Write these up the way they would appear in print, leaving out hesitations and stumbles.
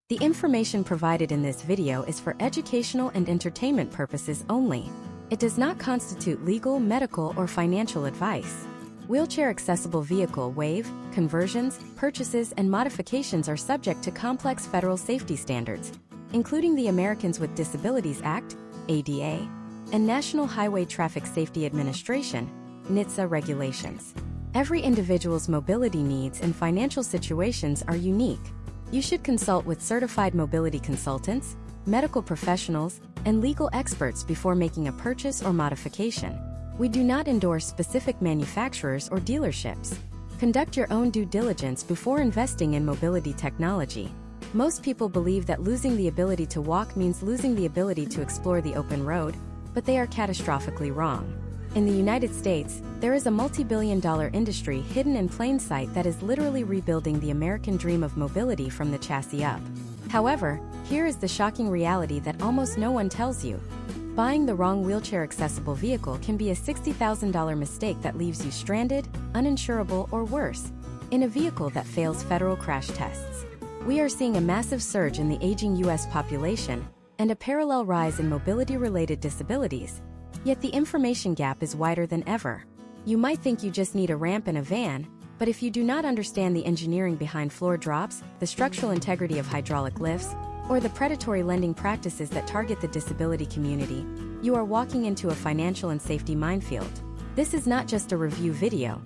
The information provided in this video is for educational and entertainment purposes only. It does not constitute legal, medical, or financial advice. Wheelchair accessible vehicle WAVE, conversions, purchases, and modifications are subject to complex federal safety standards, including the Americans with Disabilities Act, ADA, and National Highway Traffic Safety Administration, NHTSA regulations. Every individual's mobility needs and financial situations are unique. You should consult with certified mobility consultants, medical professionals, and legal experts before making a purchase or modification. We do not endorse specific manufacturers or dealerships. Conduct your own due diligence before investing in mobility technology. Most people believe that losing the ability to walk means losing the ability to explore the open road, but they are catastrophically wrong. In the United States, there is a multi-billion-dollar industry hidden in plain sight that is literally rebuilding the American dream of mobility from the chassis up. However, here is the shocking reality that almost no one tells you. Buying the wrong wheelchair-accessible vehicle can be a $60,000 mistake that leaves you stranded, uninsurable, or worse, in a vehicle that fails federal crash tests. We are seeing a massive surge in the aging U.S. population and a parallel rise in mobility-related disabilities. Yet the information gap is wider than ever. You might think you just need a ramp and a van, but if you do not understand the engineering behind floor drops, the structural integrity of hydraulic lifts, or the predatory lending practices that target the disability community, you are walking into a financial and safety minefield. This is not just a review video.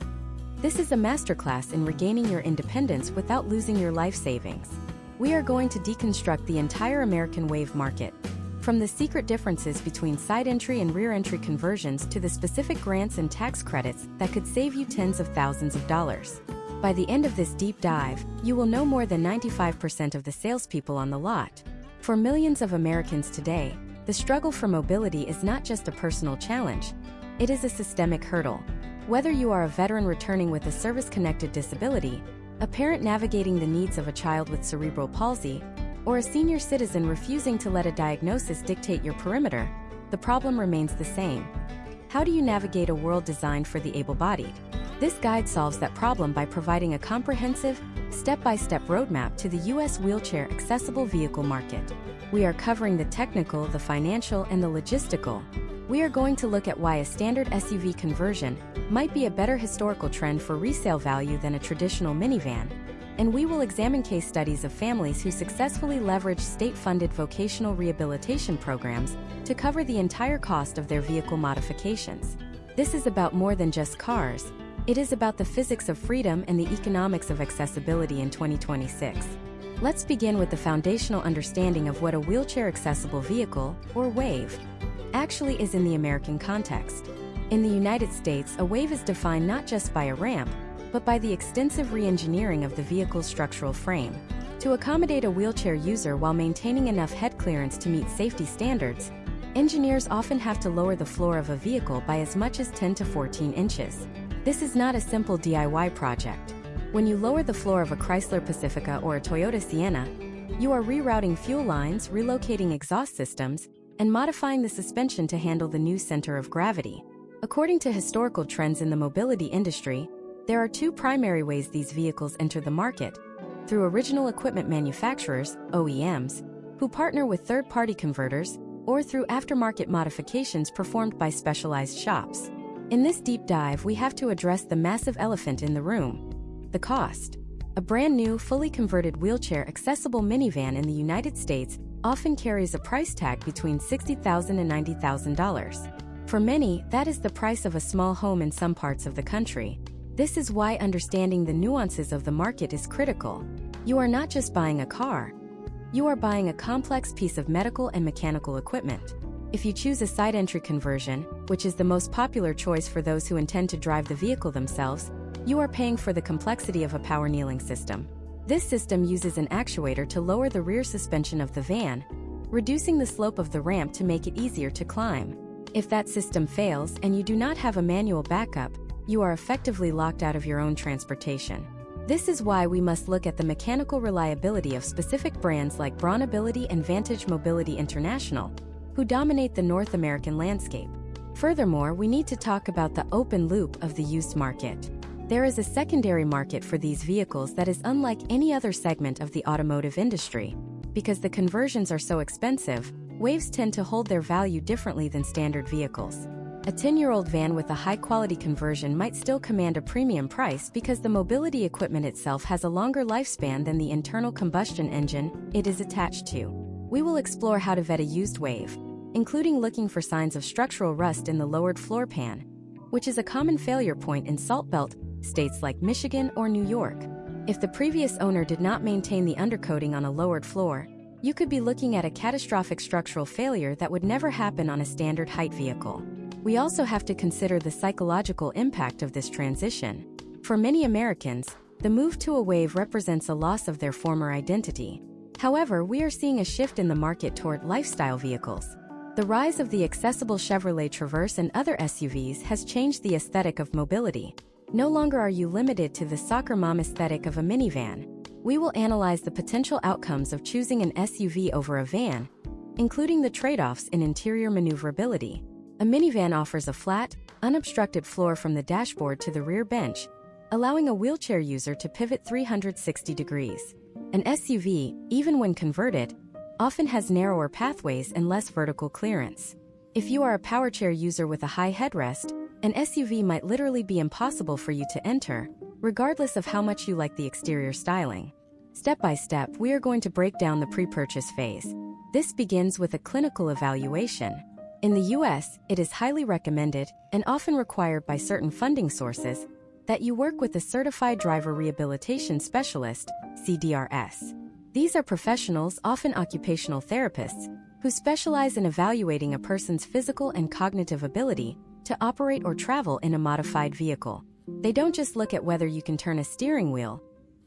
This is a masterclass in regaining your independence without losing your life savings. We are going to deconstruct the entire American WAVE market, from the secret differences between side entry and rear entry conversions to the specific grants and tax credits that could save you tens of thousands of dollars. By the end of this deep dive, you will know more than 95% of the salespeople on the lot. For millions of Americans today, the struggle for mobility is not just a personal challenge, it is a systemic hurdle. Whether you are a veteran returning with a service-connected disability, a parent navigating the needs of a child with cerebral palsy, or a senior citizen refusing to let a diagnosis dictate your perimeter, the problem remains the same. How do you navigate a world designed for the able-bodied? This guide solves that problem by providing a comprehensive, step-by-step roadmap to the U.S. wheelchair accessible vehicle market. We are covering the technical, the financial, and the logistical. We are going to look at why a standard SUV conversion might be a better historical trend for resale value than a traditional minivan, and we will examine case studies of families who successfully leverage state-funded vocational rehabilitation programs to cover the entire cost of their vehicle modifications. This is about more than just cars. It is about the physics of freedom and the economics of accessibility in 2026. Let's begin with the foundational understanding of what a wheelchair-accessible vehicle, or WAVE, actually is in the American context. In the United States, a WAVE is defined not just by a ramp, but by the extensive re-engineering of the vehicle's structural frame. To accommodate a wheelchair user while maintaining enough head clearance to meet safety standards, engineers often have to lower the floor of a vehicle by as much as 10 to 14 inches. This is not a simple DIY project. When you lower the floor of a Chrysler Pacifica or a Toyota Sienna, you are rerouting fuel lines, relocating exhaust systems, and modifying the suspension to handle the new center of gravity. According to historical trends in the mobility industry, there are two primary ways these vehicles enter the market: through original equipment manufacturers, OEMs, who partner with third-party converters, or through aftermarket modifications performed by specialized shops. In this deep dive, we have to address the massive elephant in the room: the cost. A brand new, fully converted wheelchair-accessible minivan in the United States often carries a price tag between $60,000 and $90,000. For many, that is the price of a small home in some parts of the country. This is why understanding the nuances of the market is critical. You are not just buying a car. You are buying a complex piece of medical and mechanical equipment. If you choose a side entry conversion, which is the most popular choice for those who intend to drive the vehicle themselves, you are paying for the complexity of a power kneeling system. This system uses an actuator to lower the rear suspension of the van, reducing the slope of the ramp to make it easier to climb. If that system fails and you do not have a manual backup, you are effectively locked out of your own transportation. This is why we must look at the mechanical reliability of specific brands like Brawnability and Vantage Mobility International, who dominate the North American landscape. Furthermore, we need to talk about the open loop of the used market. There is a secondary market for these vehicles that is unlike any other segment of the automotive industry. Because the conversions are so expensive, waves tend to hold their value differently than standard vehicles. A 10-year-old van with a high-quality conversion might still command a premium price because the mobility equipment itself has a longer lifespan than the internal combustion engine it is attached to. We will explore how to vet a used wave, including looking for signs of structural rust in the lowered floor pan, which is a common failure point in Salt Belt states like Michigan or New York. If the previous owner did not maintain the undercoating on a lowered floor, you could be looking at a catastrophic structural failure that would never happen on a standard height vehicle. We also have to consider the psychological impact of this transition. For many Americans, the move to a wave represents a loss of their former identity. However, we are seeing a shift in the market toward lifestyle vehicles. The rise of the accessible Chevrolet Traverse and other SUVs has changed the aesthetic of mobility. No longer are you limited to the soccer mom aesthetic of a minivan. We will analyze the potential outcomes of choosing an SUV over a van, including the trade-offs in interior maneuverability. A minivan offers a flat, unobstructed floor from the dashboard to the rear bench, allowing a wheelchair user to pivot 360 degrees. An SUV, even when converted, often has narrower pathways and less vertical clearance. If you are a powerchair user with a high headrest, an SUV might literally be impossible for you to enter, regardless of how much you like the exterior styling. Step by step, we are going to break down the pre-purchase phase. This begins with a clinical evaluation. In the US, it is highly recommended, and often required by certain funding sources, that you work with a Certified Driver Rehabilitation Specialist, CDRS. These are professionals, often occupational therapists, who specialize in evaluating a person's physical and cognitive ability to operate or travel in a modified vehicle. They don't just look at whether you can turn a steering wheel.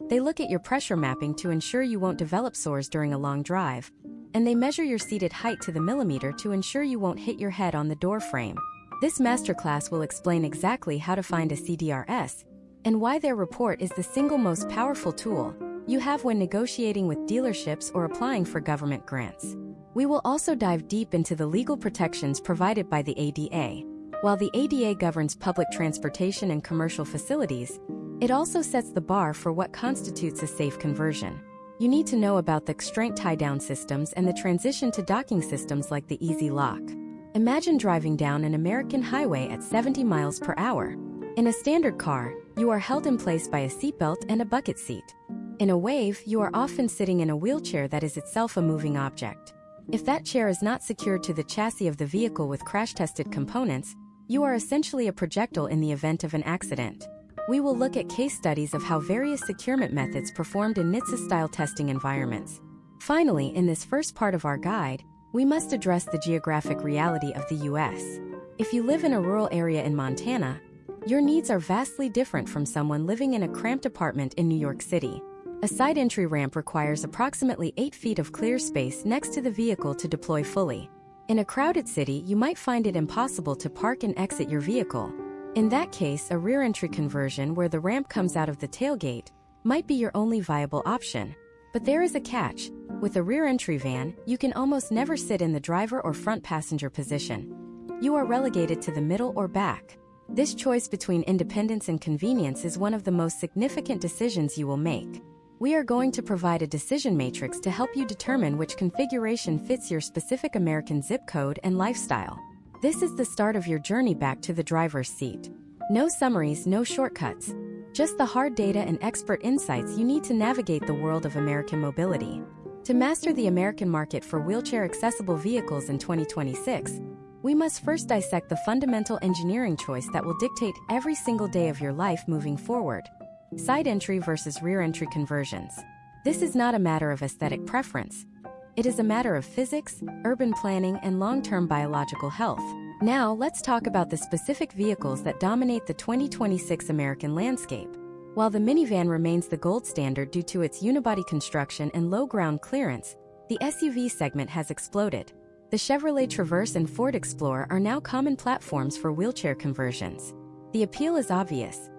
They look at your pressure mapping to ensure you won't develop sores during a long drive, and they measure your seated height to the millimeter to ensure you won't hit your head on the door frame. This masterclass will explain exactly how to find a CDRS and why their report is the single most powerful tool you have when negotiating with dealerships or applying for government grants. We will also dive deep into the legal protections provided by the ADA. While the ADA governs public transportation and commercial facilities, it also sets the bar for what constitutes a safe conversion. You need to know about the constraint tie-down systems and the transition to docking systems like the Easy Lock. Imagine driving down an American highway at 70 miles per hour. In a standard car, you are held in place by a seatbelt and a bucket seat. In a wave, you are often sitting in a wheelchair that is itself a moving object. If that chair is not secured to the chassis of the vehicle with crash-tested components, you are essentially a projectile in the event of an accident. We will look at case studies of how various securement methods performed in NHTSA-style testing environments. Finally, in this first part of our guide, we must address the geographic reality of the US. If you live in a rural area in Montana, your needs are vastly different from someone living in a cramped apartment in New York City. A side entry ramp requires approximately 8 feet of clear space next to the vehicle to deploy fully. In a crowded city, you might find it impossible to park and exit your vehicle. In that case, a rear entry conversion where the ramp comes out of the tailgate might be your only viable option. But there is a catch. With a rear entry van, you can almost never sit in the driver or front passenger position. You are relegated to the middle or back. This choice between independence and convenience is one of the most significant decisions you will make. We are going to provide a decision matrix to help you determine which configuration fits your specific American zip code and lifestyle. This is the start of your journey back to the driver's seat. No summaries, no shortcuts. Just the hard data and expert insights you need to navigate the world of American mobility. To master the American market for wheelchair-accessible vehicles in 2026, we must first dissect the fundamental engineering choice that will dictate every single day of your life moving forward. Side entry versus rear entry conversions. This is not a matter of aesthetic preference. It is a matter of physics, urban planning, and long-term biological health. Now, let's talk about the specific vehicles that dominate the 2026 American landscape. While the minivan remains the gold standard due to its unibody construction and low ground clearance, the SUV segment has exploded. The Chevrolet Traverse and Ford Explorer are now common platforms for wheelchair conversions. The appeal is obvious.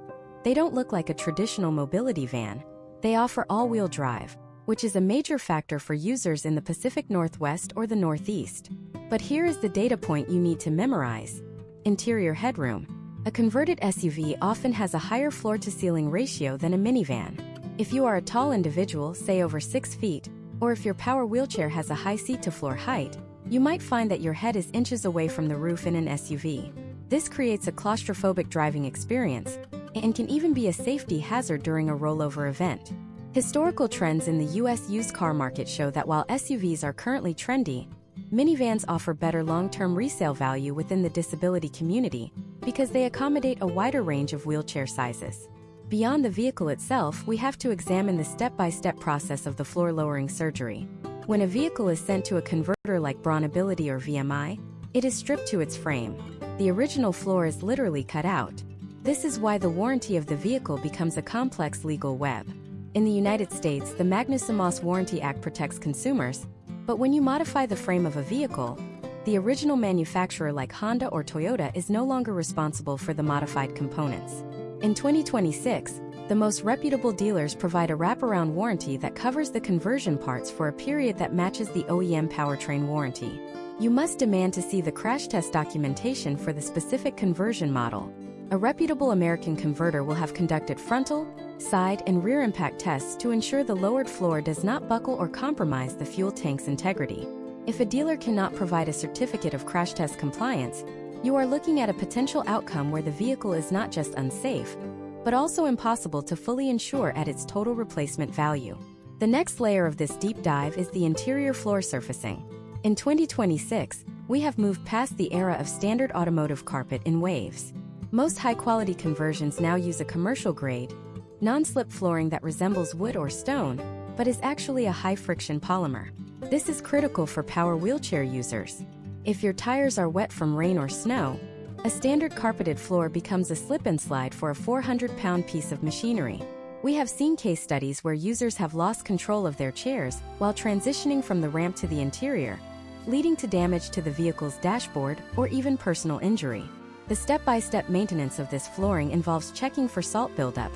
They don't look like a traditional mobility van. They offer all-wheel drive, which is a major factor for users in the Pacific Northwest or the Northeast. But here is the data point you need to memorize. Interior headroom. A converted SUV often has a higher floor-to-ceiling ratio than a minivan. If you are a tall individual, say over 6 feet, Or if your power wheelchair has a high seat-to-floor height, you might find that your head is inches away from the roof in an SUV. This creates a claustrophobic driving experience and can even be a safety hazard during a rollover event. Historical trends in the U.S. used car market show that while SUVs are currently trendy, minivans offer better long-term resale value within the disability community because they accommodate a wider range of wheelchair sizes. Beyond the vehicle itself, we have to examine the step-by-step process of the floor-lowering surgery. When a vehicle is sent to a converter like Brawnability or VMI, it is stripped to its frame. The original floor is literally cut out. This is why the warranty of the vehicle becomes a complex legal web. In the United States, the Magnuson-Moss Warranty Act protects consumers, but when you modify the frame of a vehicle, the original manufacturer like Honda or Toyota is no longer responsible for the modified components. In 2026, the most reputable dealers provide a wraparound warranty that covers the conversion parts for a period that matches the OEM powertrain warranty. You must demand to see the crash test documentation for the specific conversion model. A reputable American converter will have conducted frontal, side, and rear impact tests to ensure the lowered floor does not buckle or compromise the fuel tank's integrity. If a dealer cannot provide a certificate of crash test compliance, you are looking at a potential outcome where the vehicle is not just unsafe, but also impossible to fully insure at its total replacement value. The next layer of this deep dive is the interior floor surfacing. In 2026, we have moved past the era of standard automotive carpet in waves. Most high-quality conversions now use a commercial-grade, non-slip flooring that resembles wood or stone, but is actually a high-friction polymer. This is critical for power wheelchair users. If your tires are wet from rain or snow, a standard carpeted floor becomes a slip-and-slide for a 400-pound piece of machinery. We have seen case studies where users have lost control of their chairs while transitioning from the ramp to the interior, leading to damage to the vehicle's dashboard or even personal injury. The step-by-step maintenance of this flooring involves checking for salt buildup,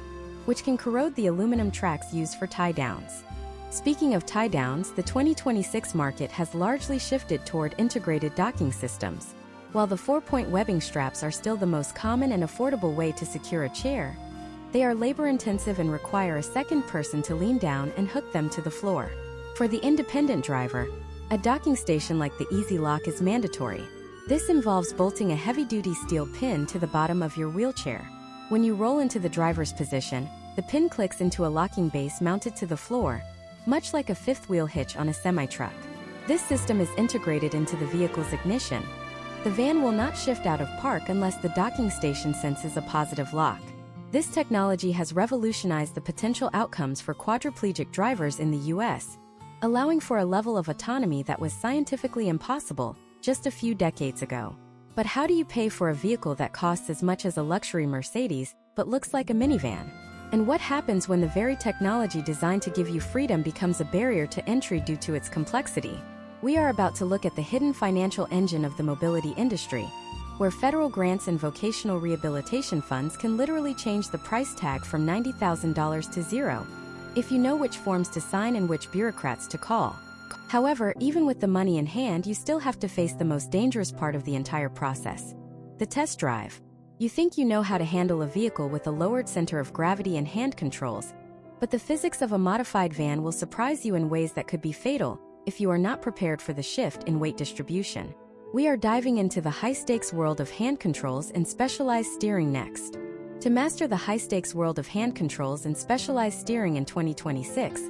which can corrode the aluminum tracks used for tie-downs. Speaking of tie-downs, the 2026 market has largely shifted toward integrated docking systems. While the 4-point webbing straps are still the most common and affordable way to secure a chair, they are labor-intensive and require a second person to lean down and hook them to the floor. For the independent driver, a docking station like the Easy Lock is mandatory. This involves bolting a heavy-duty steel pin to the bottom of your wheelchair. When you roll into the driver's position, the pin clicks into a locking base mounted to the floor, much like a fifth-wheel hitch on a semi-truck. This system is integrated into the vehicle's ignition. The van will not shift out of park unless the docking station senses a positive lock. This technology has revolutionized the potential outcomes for quadriplegic drivers in the U.S., allowing for a level of autonomy that was scientifically impossible just a few decades ago. But how do you pay for a vehicle that costs as much as a luxury Mercedes but looks like a minivan? And what happens when the very technology designed to give you freedom becomes a barrier to entry due to its complexity? We are about to look at the hidden financial engine of the mobility industry, where federal grants and vocational rehabilitation funds can literally change the price tag from $90,000 to zero, if you know which forms to sign and which bureaucrats to call. However, even with the money in hand, you still have to face the most dangerous part of the entire process: the test drive. You think you know how to handle a vehicle with a lowered center of gravity and hand controls, but the physics of a modified van will surprise you in ways that could be fatal if you are not prepared for the shift in weight distribution. We are diving into the high-stakes world of hand controls and specialized steering next. To master the high-stakes world of hand controls and specialized steering in 2026,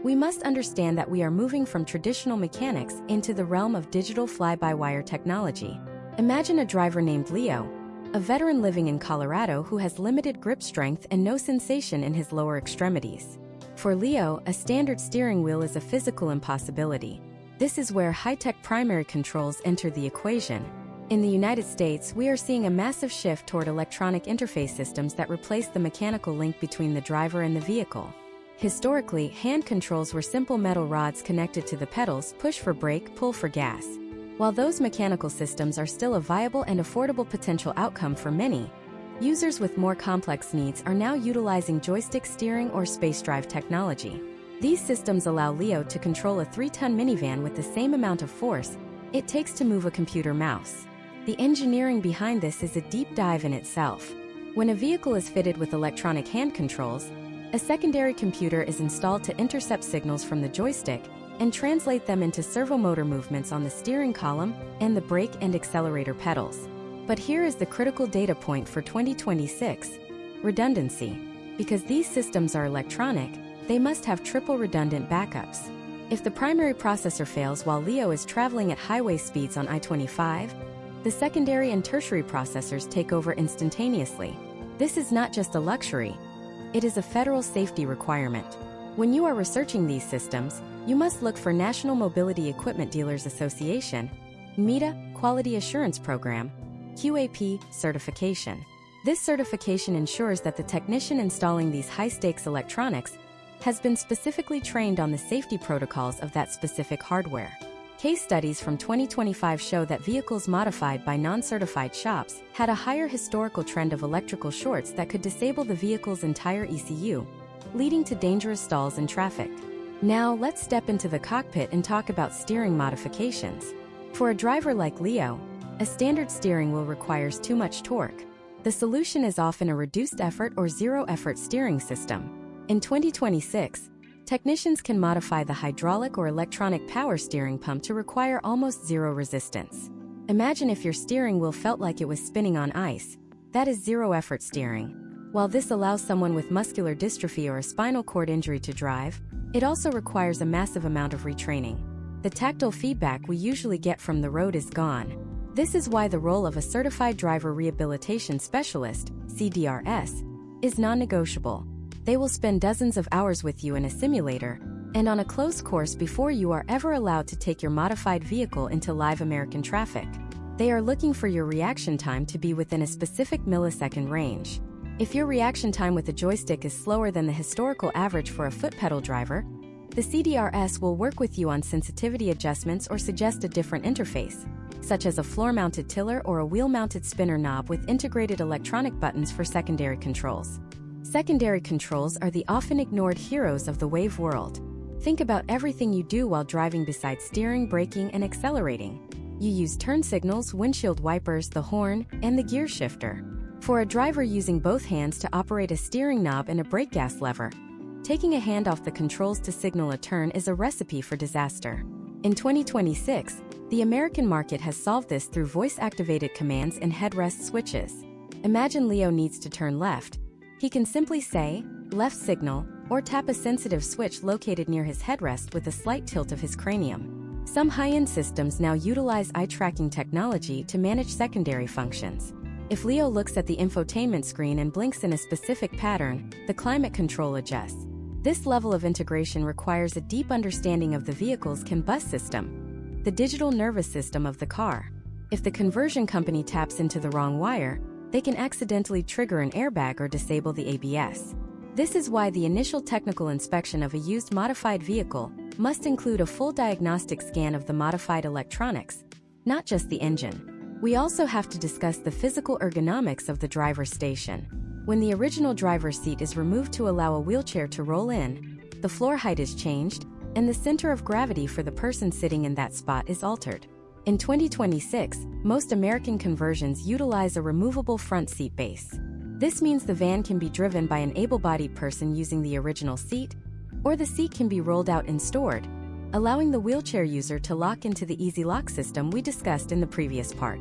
we must understand that we are moving from traditional mechanics into the realm of digital fly-by-wire technology. Imagine a driver named Leo, a veteran living in Colorado who has limited grip strength and no sensation in his lower extremities. For Leo, a standard steering wheel is a physical impossibility. This is where high-tech primary controls enter the equation. In the United States, we are seeing a massive shift toward electronic interface systems that replace the mechanical link between the driver and the vehicle. Historically, hand controls were simple metal rods connected to the pedals, push for brake, pull for gas. While those mechanical systems are still a viable and affordable potential outcome for many, users with more complex needs are now utilizing joystick steering or space drive technology. These systems allow Leo to control a 3-ton minivan with the same amount of force it takes to move a computer mouse. The engineering behind this is a deep dive in itself. When a vehicle is fitted with electronic hand controls, a secondary computer is installed to intercept signals from the joystick and translate them into servomotor movements on the steering column and the brake and accelerator pedals. But here is the critical data point for 2026: redundancy. Because these systems are electronic, they must have triple redundant backups. If the primary processor fails while Leo is traveling at highway speeds on I-25, the secondary and tertiary processors take over instantaneously. This is not just a luxury, it is a federal safety requirement. When you are researching these systems, you must look for National Mobility Equipment Dealers Association, NMETA, Quality Assurance Program, QAP, certification. This certification ensures that the technician installing these high-stakes electronics has been specifically trained on the safety protocols of that specific hardware. Case studies from 2025 show that vehicles modified by non-certified shops had a higher historical trend of electrical shorts that could disable the vehicle's entire ECU, leading to dangerous stalls in traffic. Now let's step into the cockpit and talk about steering modifications. For a driver like Leo, a standard steering wheel requires too much torque. The solution is often a reduced effort or zero-effort steering system. In 2026, technicians can modify the hydraulic or electronic power steering pump to require almost zero resistance. Imagine if your steering wheel felt like it was spinning on ice. That is zero-effort steering. While this allows someone with muscular dystrophy or a spinal cord injury to drive, it also requires a massive amount of retraining. The tactile feedback we usually get from the road is gone. This is why the role of a Certified Driver Rehabilitation Specialist, CDRS, is non-negotiable. They will spend dozens of hours with you in a simulator and on a closed course before you are ever allowed to take your modified vehicle into live American traffic. They are looking for your reaction time to be within a specific millisecond range. If your reaction time with a joystick is slower than the historical average for a foot pedal driver, the CDRS will work with you on sensitivity adjustments or suggest a different interface, such as a floor-mounted tiller or a wheel-mounted spinner knob with integrated electronic buttons for secondary controls. Secondary controls are the often ignored heroes of the wave world. Think about everything you do while driving besides steering, braking, and accelerating. You use turn signals, windshield wipers, the horn, and the gear shifter. For a driver using both hands to operate a steering knob and a brake gas lever, taking a hand off the controls to signal a turn is a recipe for disaster. In 2026, the American market has solved this through voice-activated commands and headrest switches. Imagine Leo needs to turn left. He can simply say, left signal, or tap a sensitive switch located near his headrest with a slight tilt of his cranium. Some high-end systems now utilize eye-tracking technology to manage secondary functions. If Leo looks at the infotainment screen and blinks in a specific pattern, the climate control adjusts. This level of integration requires a deep understanding of the vehicle's CAN bus system, the digital nervous system of the car. If the conversion company taps into the wrong wire, they can accidentally trigger an airbag or disable the ABS. This is why the initial technical inspection of a used modified vehicle must include a full diagnostic scan of the modified electronics, not just the engine. We also have to discuss the physical ergonomics of the driver's station. When the original driver's seat is removed to allow a wheelchair to roll in, the floor height is changed, and the center of gravity for the person sitting in that spot is altered. In 2026, most American conversions utilize a removable front seat base. This means the van can be driven by an able-bodied person using the original seat, or the seat can be rolled out and stored, allowing the wheelchair user to lock into the easy lock system we discussed in the previous part.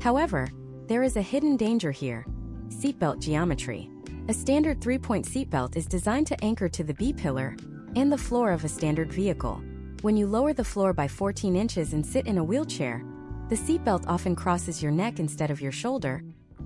However, there is a hidden danger here: seatbelt geometry. A standard 3-point seatbelt is designed to anchor to the B-pillar and the floor of a standard vehicle. When you lower the floor by 14 inches and sit in a wheelchair, the seatbelt often crosses your neck instead of your shoulder,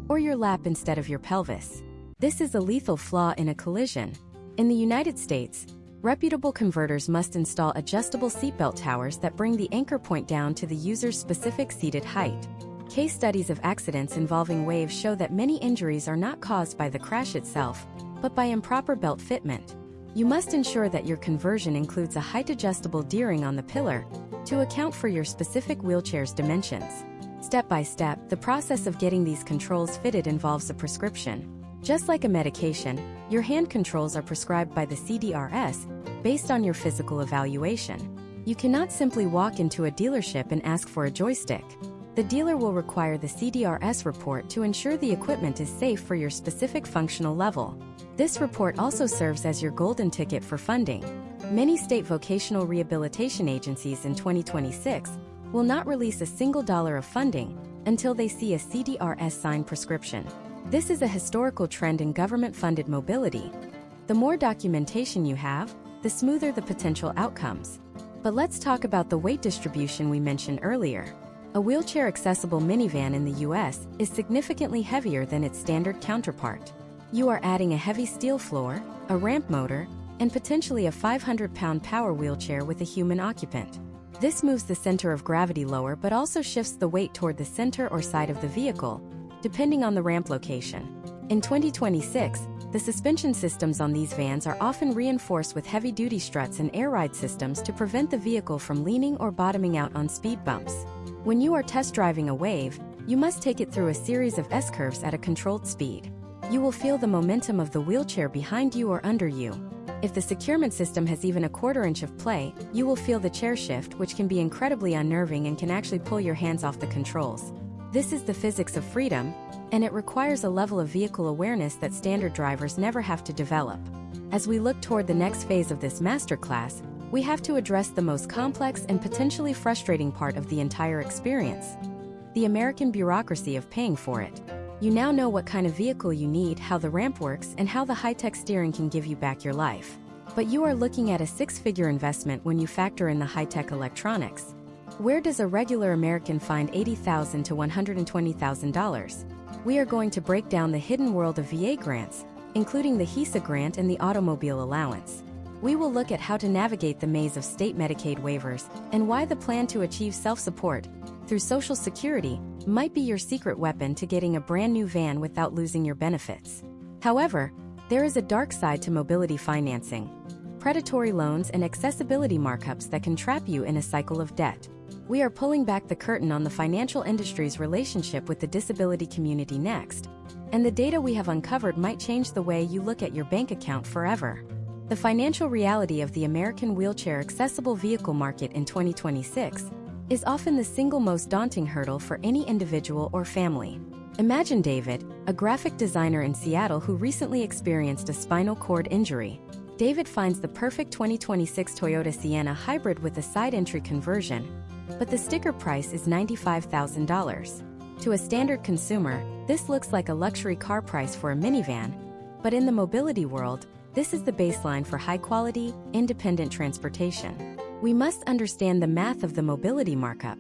or your lap instead of your pelvis. This is a lethal flaw in a collision. In the United States, reputable converters must install adjustable seatbelt towers that bring the anchor point down to the user's specific seated height. Case studies of accidents involving waves show that many injuries are not caused by the crash itself, but by improper belt fitment. You must ensure that your conversion includes a height-adjustable D-ring on the pillar to account for your specific wheelchair's dimensions. Step by step, the process of getting these controls fitted involves a prescription. Just like a medication, your hand controls are prescribed by the CDRS based on your physical evaluation. You cannot simply walk into a dealership and ask for a joystick. The dealer will require the CDRS report to ensure the equipment is safe for your specific functional level. This report also serves as your golden ticket for funding. Many state vocational rehabilitation agencies in 2026 will not release a single dollar of funding until they see a CDRS signed prescription. This is a historical trend in government-funded mobility. The more documentation you have, the smoother the potential outcomes. But let's talk about the weight distribution we mentioned earlier. A wheelchair-accessible minivan in the US is significantly heavier than its standard counterpart. You are adding a heavy steel floor, a ramp motor, and potentially a 500-pound power wheelchair with a human occupant. This moves the center of gravity lower but also shifts the weight toward the center or side of the vehicle, depending on the ramp location. In 2026, the suspension systems on these vans are often reinforced with heavy-duty struts and air ride systems to prevent the vehicle from leaning or bottoming out on speed bumps. When you are test driving a Wave, you must take it through a series of S-curves at a controlled speed. You will feel the momentum of the wheelchair behind you or under you. If the securement system has even a quarter-inch of play, you will feel the chair shift, which can be incredibly unnerving and can actually pull your hands off the controls. This is the physics of freedom, and it requires a level of vehicle awareness that standard drivers never have to develop. As we look toward the next phase of this masterclass, we have to address the most complex and potentially frustrating part of the entire experience: the American bureaucracy of paying for it. You now know what kind of vehicle you need, how the ramp works, and how the high-tech steering can give you back your life. But you are looking at a six-figure investment when you factor in the high-tech electronics. Where does a regular American find $80,000 to $120,000? We are going to break down the hidden world of VA grants, including the HISA grant and the automobile allowance. We will look at how to navigate the maze of state Medicaid waivers and why the plan to achieve self-support through Social Security might be your secret weapon to getting a brand new van without losing your benefits. However, there is a dark side to mobility financing: predatory loans and accessibility markups that can trap you in a cycle of debt. We are pulling back the curtain on the financial industry's relationship with the disability community next, and the data we have uncovered might change the way you look at your bank account forever. The financial reality of the American wheelchair accessible vehicle market in 2026 is often the single most daunting hurdle for any individual or family. Imagine David, a graphic designer in Seattle who recently experienced a spinal cord injury. David finds the perfect 2026 Toyota Sienna hybrid with a side entry conversion, but the sticker price is $95,000. To a standard consumer, this looks like a luxury car price for a minivan, but in the mobility world, this is the baseline for high-quality, independent transportation. We must understand the math of the mobility markup.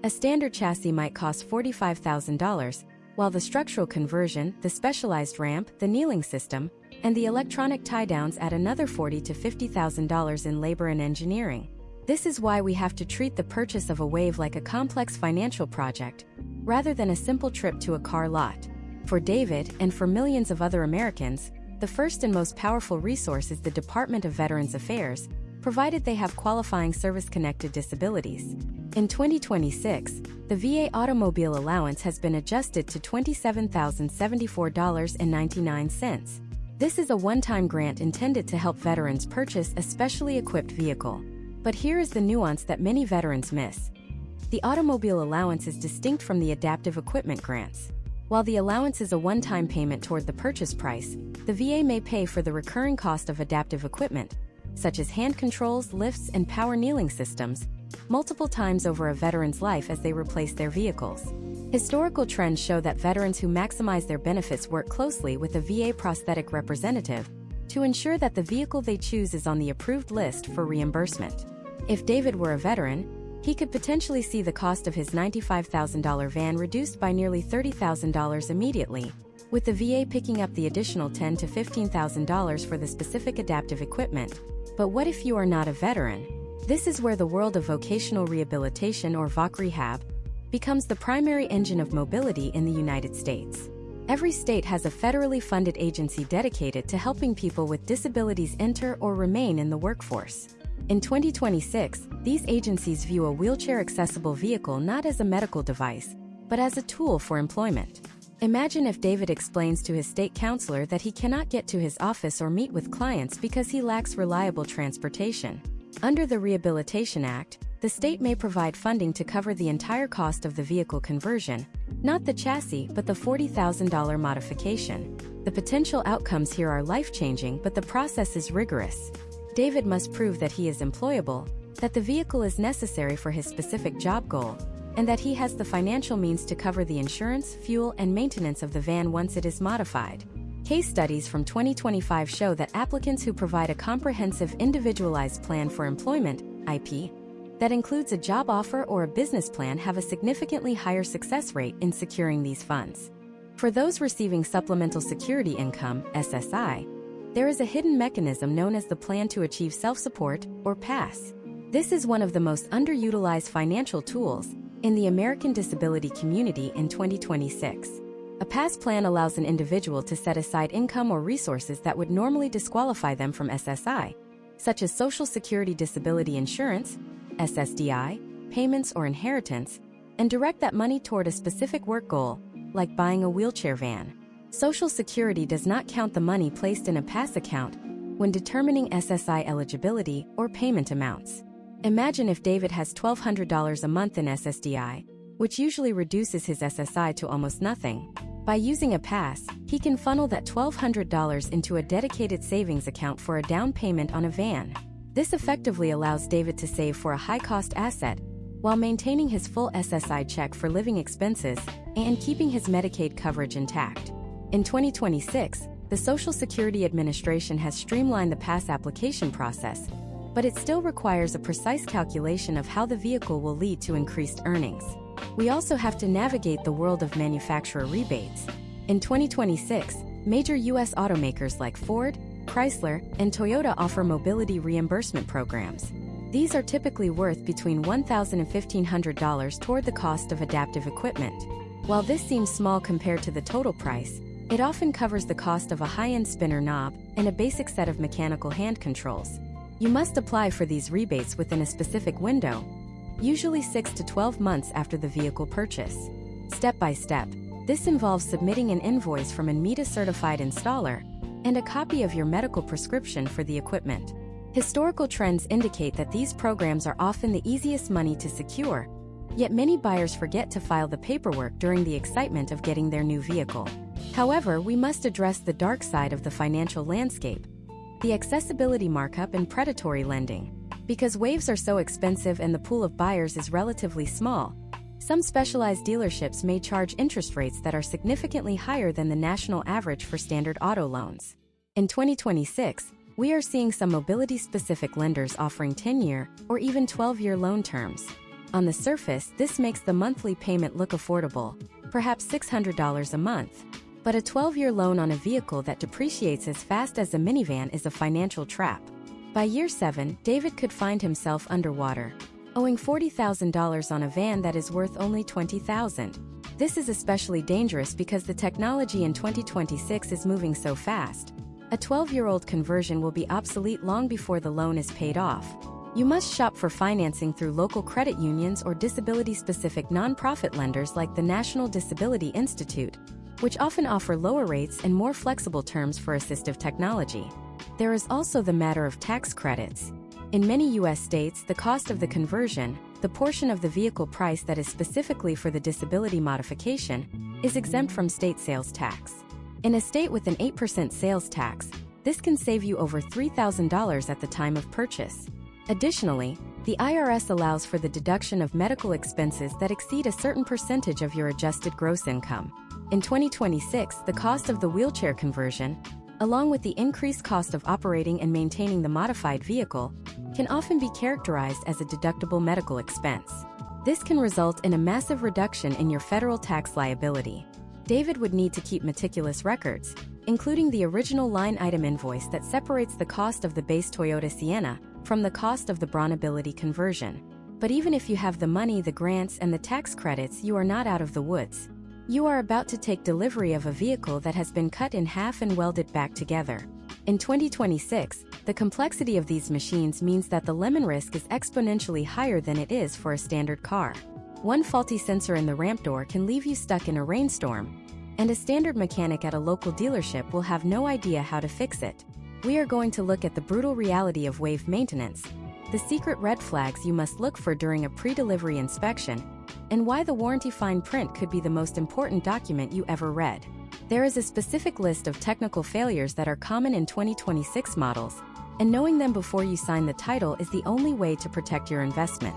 A standard chassis might cost $45,000, while the structural conversion, the specialized ramp, the kneeling system, and the electronic tie-downs add another $40,000 to $50,000 in labor and engineering. This is why we have to treat the purchase of a Wave like a complex financial project, rather than a simple trip to a car lot. For David, and for millions of other Americans, the first and most powerful resource is the Department of Veterans Affairs, provided they have qualifying service-connected disabilities. In 2026, the VA automobile allowance has been adjusted to $27,074.99. This is a one-time grant intended to help veterans purchase a specially equipped vehicle. But here is the nuance that many veterans miss. The automobile allowance is distinct from the adaptive equipment grants. While the allowance is a one-time payment toward the purchase price, the VA may pay for the recurring cost of adaptive equipment, such as hand controls, lifts, and power kneeling systems, multiple times over a veteran's life as they replace their vehicles. Historical trends show that veterans who maximize their benefits work closely with a VA prosthetic representative to ensure that the vehicle they choose is on the approved list for reimbursement. If David were a veteran, he could potentially see the cost of his $95,000 van reduced by nearly $30,000 immediately, with the VA picking up the additional $10,000 to $15,000 for the specific adaptive equipment. But what if you are not a veteran? This is where the world of vocational rehabilitation, or VOC rehab, becomes the primary engine of mobility in the United States. Every state has a federally funded agency dedicated to helping people with disabilities enter or remain in the workforce. In 2026, these agencies view a wheelchair-accessible vehicle not as a medical device, but as a tool for employment. Imagine if David explains to his state counselor that he cannot get to his office or meet with clients because he lacks reliable transportation. Under the Rehabilitation Act, the state may provide funding to cover the entire cost of the vehicle conversion, not the chassis but the $40,000 modification. The potential outcomes here are life-changing, but the process is rigorous. David must prove that he is employable, that the vehicle is necessary for his specific job goal, and that he has the financial means to cover the insurance, fuel, and maintenance of the van once it is modified. Case studies from 2025 show that applicants who provide a comprehensive individualized plan for employment, IP, that includes a job offer or a business plan have a significantly higher success rate in securing these funds. For those receiving Supplemental Security Income, SSI, there is a hidden mechanism known as the Plan to Achieve Self-Support, or PASS. This is one of the most underutilized financial tools in the American disability community in 2026. A PASS plan allows an individual to set aside income or resources that would normally disqualify them from SSI, such as Social Security Disability Insurance, SSDI, payments or inheritance, and direct that money toward a specific work goal, like buying a wheelchair van. Social Security does not count the money placed in a PASS account when determining SSI eligibility or payment amounts. Imagine if David has $1,200 a month in SSDI, which usually reduces his SSI to almost nothing. By using a PASS, he can funnel that $1,200 into a dedicated savings account for a down payment on a van. This effectively allows David to save for a high-cost asset while maintaining his full SSI check for living expenses and keeping his Medicaid coverage intact. In 2026, the Social Security Administration has streamlined the PASS application process, but it still requires a precise calculation of how the vehicle will lead to increased earnings. We also have to navigate the world of manufacturer rebates. In 2026, major U.S. automakers like Ford, Chrysler, and Toyota offer mobility reimbursement programs. These are typically worth between $1,000 and $1,500 toward the cost of adaptive equipment. While this seems small compared to the total price, it often covers the cost of a high-end spinner knob and a basic set of mechanical hand controls. You must apply for these rebates within a specific window, usually 6 to 12 months after the vehicle purchase. Step by step, this involves submitting an invoice from a META-certified installer and a copy of your medical prescription for the equipment. Historical trends indicate that these programs are often the easiest money to secure, yet many buyers forget to file the paperwork during the excitement of getting their new vehicle. However, we must address the dark side of the financial landscape: the accessibility markup and predatory lending. Because waves are so expensive and the pool of buyers is relatively small, some specialized dealerships may charge interest rates that are significantly higher than the national average for standard auto loans. In 2026, we are seeing some mobility-specific lenders offering 10-year or even 12-year loan terms. On the surface, this makes the monthly payment look affordable, perhaps $600 a month. But a 12-year loan on a vehicle that depreciates as fast as a minivan is a financial trap. By year 7, David could find himself underwater, owing $40,000 on a van that is worth only $20,000. This is especially dangerous because the technology in 2026 is moving so fast. A 12-year-old conversion will be obsolete long before the loan is paid off. You must shop for financing through local credit unions or disability-specific nonprofit lenders like the National Disability Institute, which often offer lower rates and more flexible terms for assistive technology. There is also the matter of tax credits. In many U.S. states, the cost of the conversion, the portion of the vehicle price that is specifically for the disability modification, is exempt from state sales tax. In a state with an 8% sales tax, this can save you over $3,000 at the time of purchase. Additionally, the IRS allows for the deduction of medical expenses that exceed a certain percentage of your adjusted gross income. In 2026, the cost of the wheelchair conversion, along with the increased cost of operating and maintaining the modified vehicle, can often be characterized as a deductible medical expense. This can result in a massive reduction in your federal tax liability. David would need to keep meticulous records, including the original line item invoice that separates the cost of the base Toyota Sienna from the cost of the Bronability conversion. But even if you have the money, the grants, and the tax credits, you are not out of the woods. You are about to take delivery of a vehicle that has been cut in half and welded back together. In 2026, the complexity of these machines means that the lemon risk is exponentially higher than it is for a standard car. One faulty sensor in the ramp door can leave you stuck in a rainstorm, and a standard mechanic at a local dealership will have no idea how to fix it. We are going to look at the brutal reality of wave maintenance, the secret red flags you must look for during a pre-delivery inspection, and why the warranty fine print could be the most important document you ever read. There is a specific list of technical failures that are common in 2026 models, and knowing them before you sign the title is the only way to protect your investment.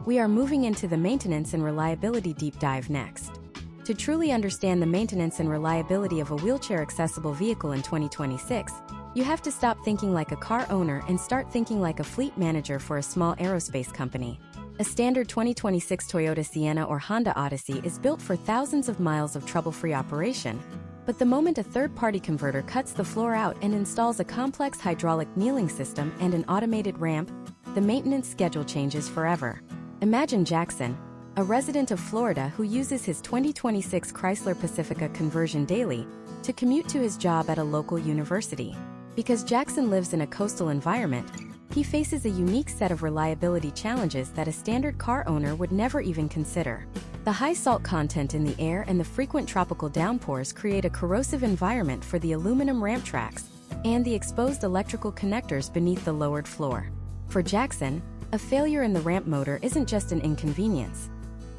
We are moving into the maintenance and reliability deep dive next. To truly understand the maintenance and reliability of a wheelchair-accessible vehicle in 2026, you have to stop thinking like a car owner and start thinking like a fleet manager for a small aerospace company. A standard 2026 Toyota Sienna or Honda Odyssey is built for thousands of miles of trouble-free operation. But the moment a third-party converter cuts the floor out and installs a complex hydraulic kneeling system and an automated ramp, the maintenance schedule changes forever. Imagine Jackson, a resident of Florida who uses his 2026 Chrysler Pacifica conversion daily to commute to his job at a local university. Because Jackson lives in a coastal environment, he faces a unique set of reliability challenges that a standard car owner would never even consider. The high salt content in the air and the frequent tropical downpours create a corrosive environment for the aluminum ramp tracks and the exposed electrical connectors beneath the lowered floor. For Jackson, a failure in the ramp motor isn't just an inconvenience.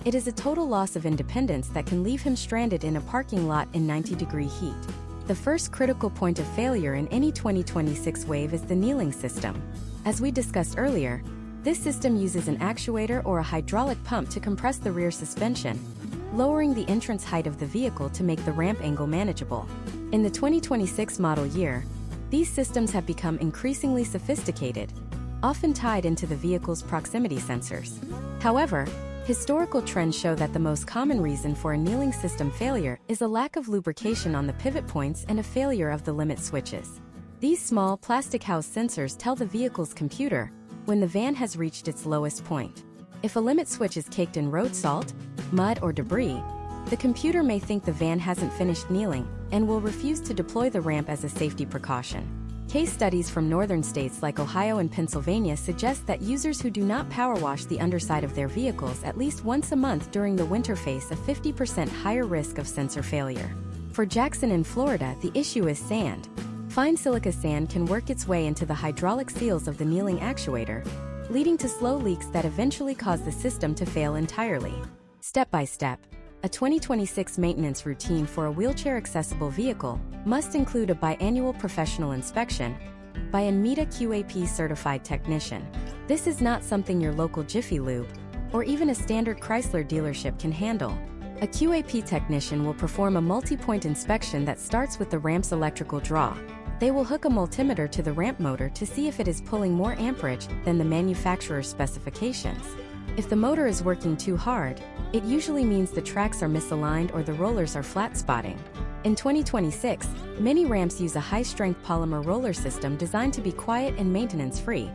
It is a total loss of independence that can leave him stranded in a parking lot in 90-degree heat. The first critical point of failure in any 2026 Wave is the kneeling system. As we discussed earlier, this system uses an actuator or a hydraulic pump to compress the rear suspension, lowering the entrance height of the vehicle to make the ramp angle manageable. In the 2026 model year, these systems have become increasingly sophisticated, often tied into the vehicle's proximity sensors. However, historical trends show that the most common reason for a kneeling system failure is a lack of lubrication on the pivot points and a failure of the limit switches. These small plastic house sensors tell the vehicle's computer when the van has reached its lowest point. If a limit switch is caked in road salt, mud, or debris, the computer may think the van hasn't finished kneeling and will refuse to deploy the ramp as a safety precaution. Case studies from northern states like Ohio and Pennsylvania suggest that users who do not power wash the underside of their vehicles at least once a month during the winter face a 50% higher risk of sensor failure. For Jackson in Florida, the issue is sand. Fine silica sand can work its way into the hydraulic seals of the kneeling actuator, leading to slow leaks that eventually cause the system to fail entirely. Step by step, a 2026 maintenance routine for a wheelchair-accessible vehicle must include a biannual professional inspection by a META QAP certified technician. This is not something your local Jiffy Lube or even a standard Chrysler dealership can handle. A QAP technician will perform a multi-point inspection that starts with the ramp's electrical draw. They will hook a multimeter to the ramp motor to see if it is pulling more amperage than the manufacturer's specifications. If the motor is working too hard, it usually means the tracks are misaligned or the rollers are flat spotting. In 2026, many ramps use a high-strength polymer roller system designed to be quiet and maintenance-free.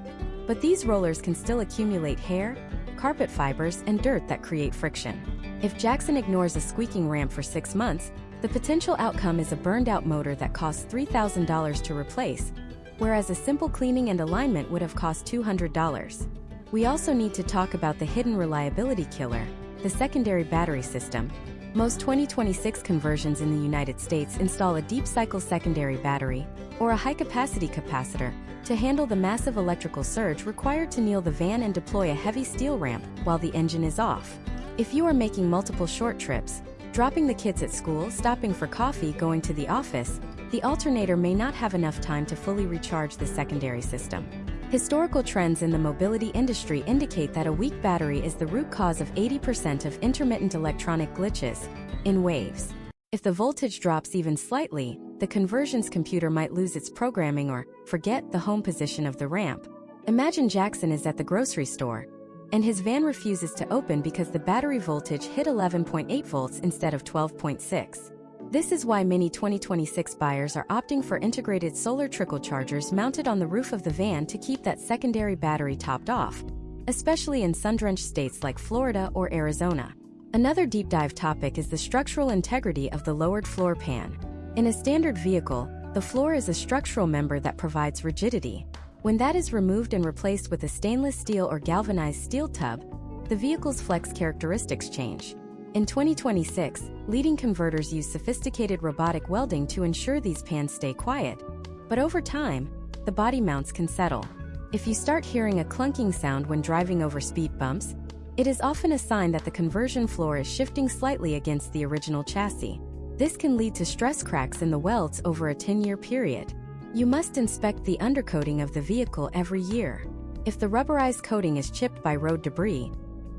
But these rollers can still accumulate hair, carpet fibers, and dirt that create friction. If Jackson ignores a squeaking ramp for 6 months, the potential outcome is a burned-out motor that costs $3,000 to replace, whereas a simple cleaning and alignment would have cost $200. We also need to talk about the hidden reliability killer, the secondary battery system. Most 2026 conversions in the United States install a deep-cycle secondary battery, or a high-capacity capacitor, to handle the massive electrical surge required to kneel the van and deploy a heavy steel ramp while the engine is off. If you are making multiple short trips, dropping the kids at school, stopping for coffee, going to the office, the alternator may not have enough time to fully recharge the secondary system. Historical trends in the mobility industry indicate that a weak battery is the root cause of 80% of intermittent electronic glitches in waves. If the voltage drops even slightly, the conversions computer might lose its programming or forget the home position of the ramp. Imagine Jackson is at the grocery store, and his van refuses to open because the battery voltage hit 11.8 volts instead of 12.6. This is why many 2026 buyers are opting for integrated solar trickle chargers mounted on the roof of the van to keep that secondary battery topped off, especially in sun-drenched states like Florida or Arizona. Another deep dive topic is the structural integrity of the lowered floor pan. In a standard vehicle, the floor is a structural member that provides rigidity. When that is removed and replaced with a stainless steel or galvanized steel tub, the vehicle's flex characteristics change. In 2026, leading converters use sophisticated robotic welding to ensure these pans stay quiet. But over time, the body mounts can settle. If you start hearing a clunking sound when driving over speed bumps, it is often a sign that the conversion floor is shifting slightly against the original chassis. This can lead to stress cracks in the welds over a 10-year period. You must inspect the undercoating of the vehicle every year. If the rubberized coating is chipped by road debris,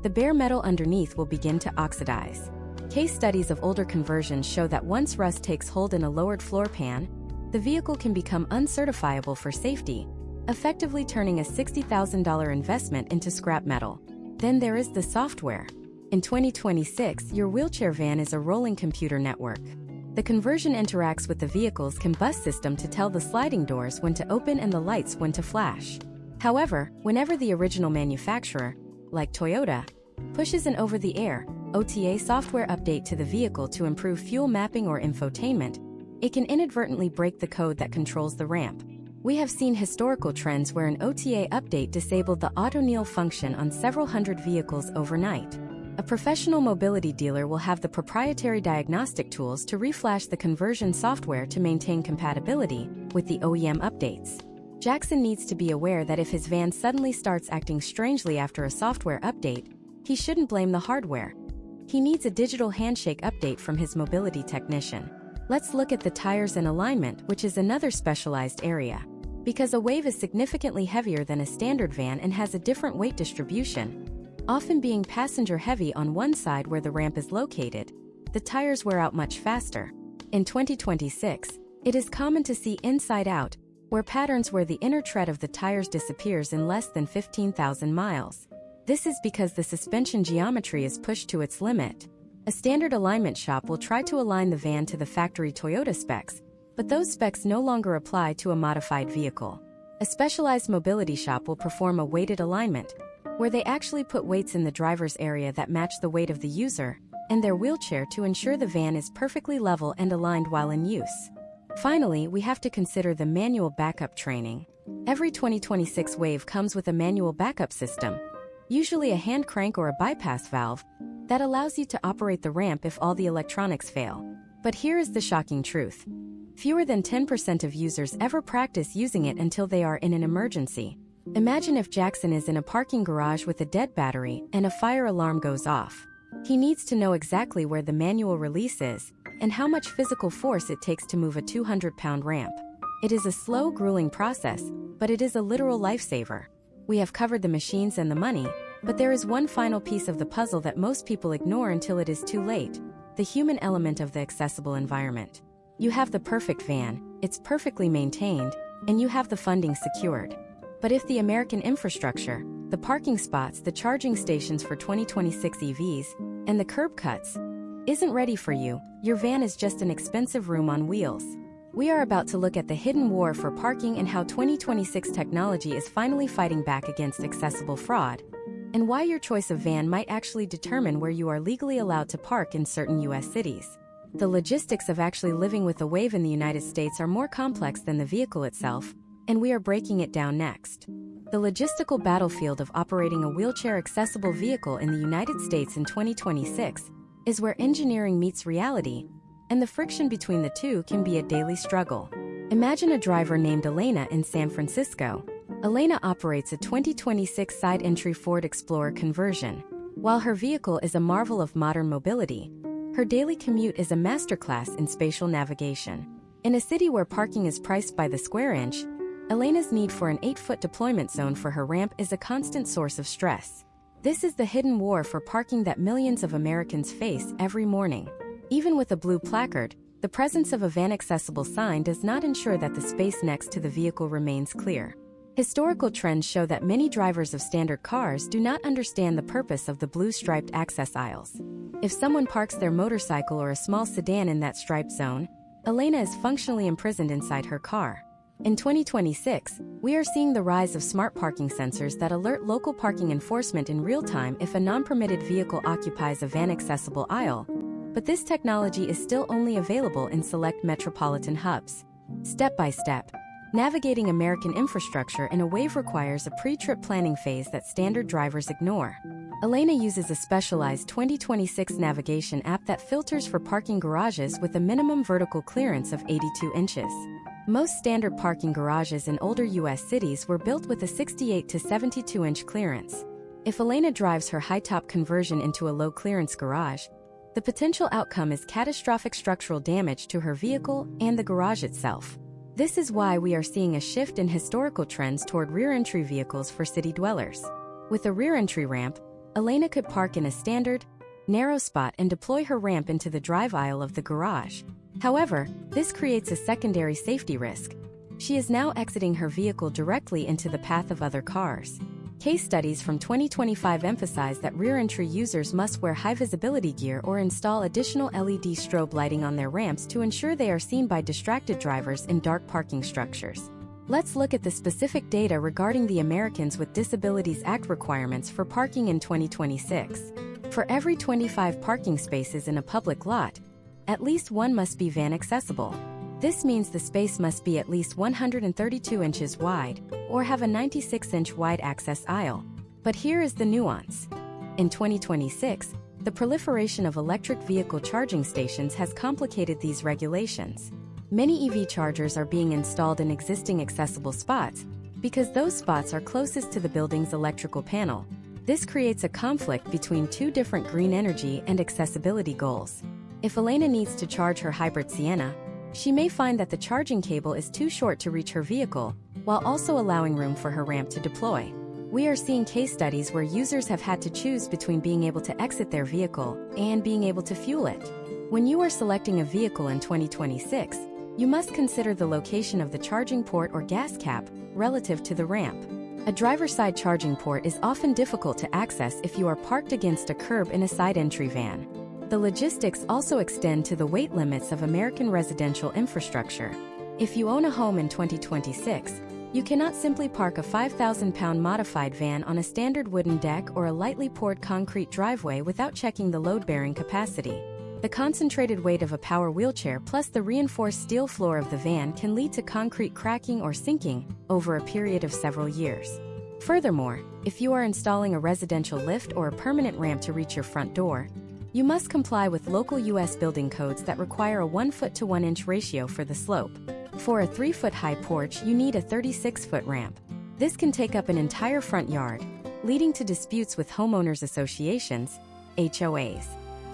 the bare metal underneath will begin to oxidize. Case studies of older conversions show that once rust takes hold in a lowered floor pan, the vehicle can become uncertifiable for safety, effectively turning a $60,000 investment into scrap metal. Then there is the software. In 2026, your wheelchair van is a rolling computer network. The conversion interacts with the vehicle's combust system to tell the sliding doors when to open and the lights when to flash. However, whenever the original manufacturer, like Toyota, pushes an over-the-air OTA software update to the vehicle to improve fuel mapping or infotainment, it can inadvertently break the code that controls the ramp. We have seen historical trends where an OTA update disabled the auto-kneel function on several hundred vehicles overnight. A professional mobility dealer will have the proprietary diagnostic tools to reflash the conversion software to maintain compatibility with the OEM updates. Jackson needs to be aware that if his van suddenly starts acting strangely after a software update, he shouldn't blame the hardware. He needs a digital handshake update from his mobility technician. Let's look at the tires and alignment, which is another specialized area. Because a Wave is significantly heavier than a standard van and has a different weight distribution, often being passenger-heavy on one side where the ramp is located, the tires wear out much faster. In 2026, it is common to see inside-out, where patterns where the inner tread of the tires disappears in less than 15,000 miles. This is because the suspension geometry is pushed to its limit. A standard alignment shop will try to align the van to the factory Toyota specs, but those specs no longer apply to a modified vehicle. A specialized mobility shop will perform a weighted alignment, where they actually put weights in the driver's area that match the weight of the user and their wheelchair to ensure the van is perfectly level and aligned while in use. Finally, we have to consider the manual backup training. Every 2026 Wave comes with a manual backup system, usually a hand crank or a bypass valve, that allows you to operate the ramp if all the electronics fail. But here is the shocking truth. Fewer than 10% of users ever practice using it until they are in an emergency. Imagine if Jackson is in a parking garage with a dead battery and a fire alarm goes off. He needs to know exactly where the manual release is and how much physical force it takes to move a 200-pound ramp. It is a slow, grueling process, but it is a literal lifesaver. We have covered the machines and the money, but there is one final piece of the puzzle that most people ignore until it is too late: the human element of the accessible environment. You have the perfect van, it's perfectly maintained, and you have the funding secured. But if the American infrastructure, the parking spots, the charging stations for 2026 EVs, and the curb cuts isn't ready for you, your van is just an expensive room on wheels. We are about to look at the hidden war for parking and how 2026 technology is finally fighting back against accessible fraud, and why your choice of van might actually determine where you are legally allowed to park in certain US cities. The logistics of actually living with a Wave in the United States are more complex than the vehicle itself, and we are breaking it down next. The logistical battlefield of operating a wheelchair-accessible vehicle in the United States in 2026 is where engineering meets reality, and the friction between the two can be a daily struggle. Imagine a driver named Elena in San Francisco. Elena operates a 2026 side-entry Ford Explorer conversion. While her vehicle is a marvel of modern mobility, her daily commute is a masterclass in spatial navigation. In a city where parking is priced by the square inch, Elena's need for an 8-foot deployment zone for her ramp is a constant source of stress. This is the hidden war for parking that millions of Americans face every morning. Even with a blue placard, the presence of a van-accessible sign does not ensure that the space next to the vehicle remains clear. Historical trends show that many drivers of standard cars do not understand the purpose of the blue striped access aisles. If someone parks their motorcycle or a small sedan in that striped zone, Elena is functionally imprisoned inside her car. In 2026, we are seeing the rise of smart parking sensors that alert local parking enforcement in real time if a non-permitted vehicle occupies a van-accessible aisle, but this technology is still only available in select metropolitan hubs. Step by step, navigating American infrastructure in a Wave requires a pre-trip planning phase that standard drivers ignore. Elena uses a specialized 2026 navigation app that filters for parking garages with a minimum vertical clearance of 82 inches. Most standard parking garages in older U.S. cities were built with a 68 to 72-inch clearance. If Elena drives her high-top conversion into a low-clearance garage, the potential outcome is catastrophic structural damage to her vehicle and the garage itself. This is why we are seeing a shift in historical trends toward rear entry vehicles for city dwellers. With a rear entry ramp, Elena could park in a standard, narrow spot and deploy her ramp into the drive aisle of the garage. However, this creates a secondary safety risk. She is now exiting her vehicle directly into the path of other cars. Case studies from 2025 emphasize that rear entry users must wear high visibility gear or install additional LED strobe lighting on their ramps to ensure they are seen by distracted drivers in dark parking structures. Let's look at the specific data regarding the Americans with Disabilities Act requirements for parking in 2026. For every 25 parking spaces in a public lot, at least one must be van accessible. This means the space must be at least 132 inches wide or have a 96-inch wide access aisle. But here is the nuance. In 2026, the proliferation of electric vehicle charging stations has complicated these regulations. Many EV chargers are being installed in existing accessible spots because those spots are closest to the building's electrical panel. This creates a conflict between two different green energy and accessibility goals. If Elena needs to charge her hybrid Sienna, she may find that the charging cable is too short to reach her vehicle, while also allowing room for her ramp to deploy. We are seeing case studies where users have had to choose between being able to exit their vehicle and being able to fuel it. When you are selecting a vehicle in 2026, you must consider the location of the charging port or gas cap relative to the ramp. A driver's side charging port is often difficult to access if you are parked against a curb in a side entry van. The logistics also extend to the weight limits of American residential infrastructure. If you own a home in 2026, you cannot simply park a 5,000-pound modified van on a standard wooden deck or a lightly poured concrete driveway without checking the load-bearing capacity. The concentrated weight of a power wheelchair plus the reinforced steel floor of the van can lead to concrete cracking or sinking over a period of several years. Furthermore, if you are installing a residential lift or a permanent ramp to reach your front door, you must comply with local U.S. building codes that require a 1-foot to 1-inch ratio for the slope. For a 3-foot high porch, you need a 36-foot ramp. This can take up an entire front yard, leading to disputes with homeowners associations, HOAs.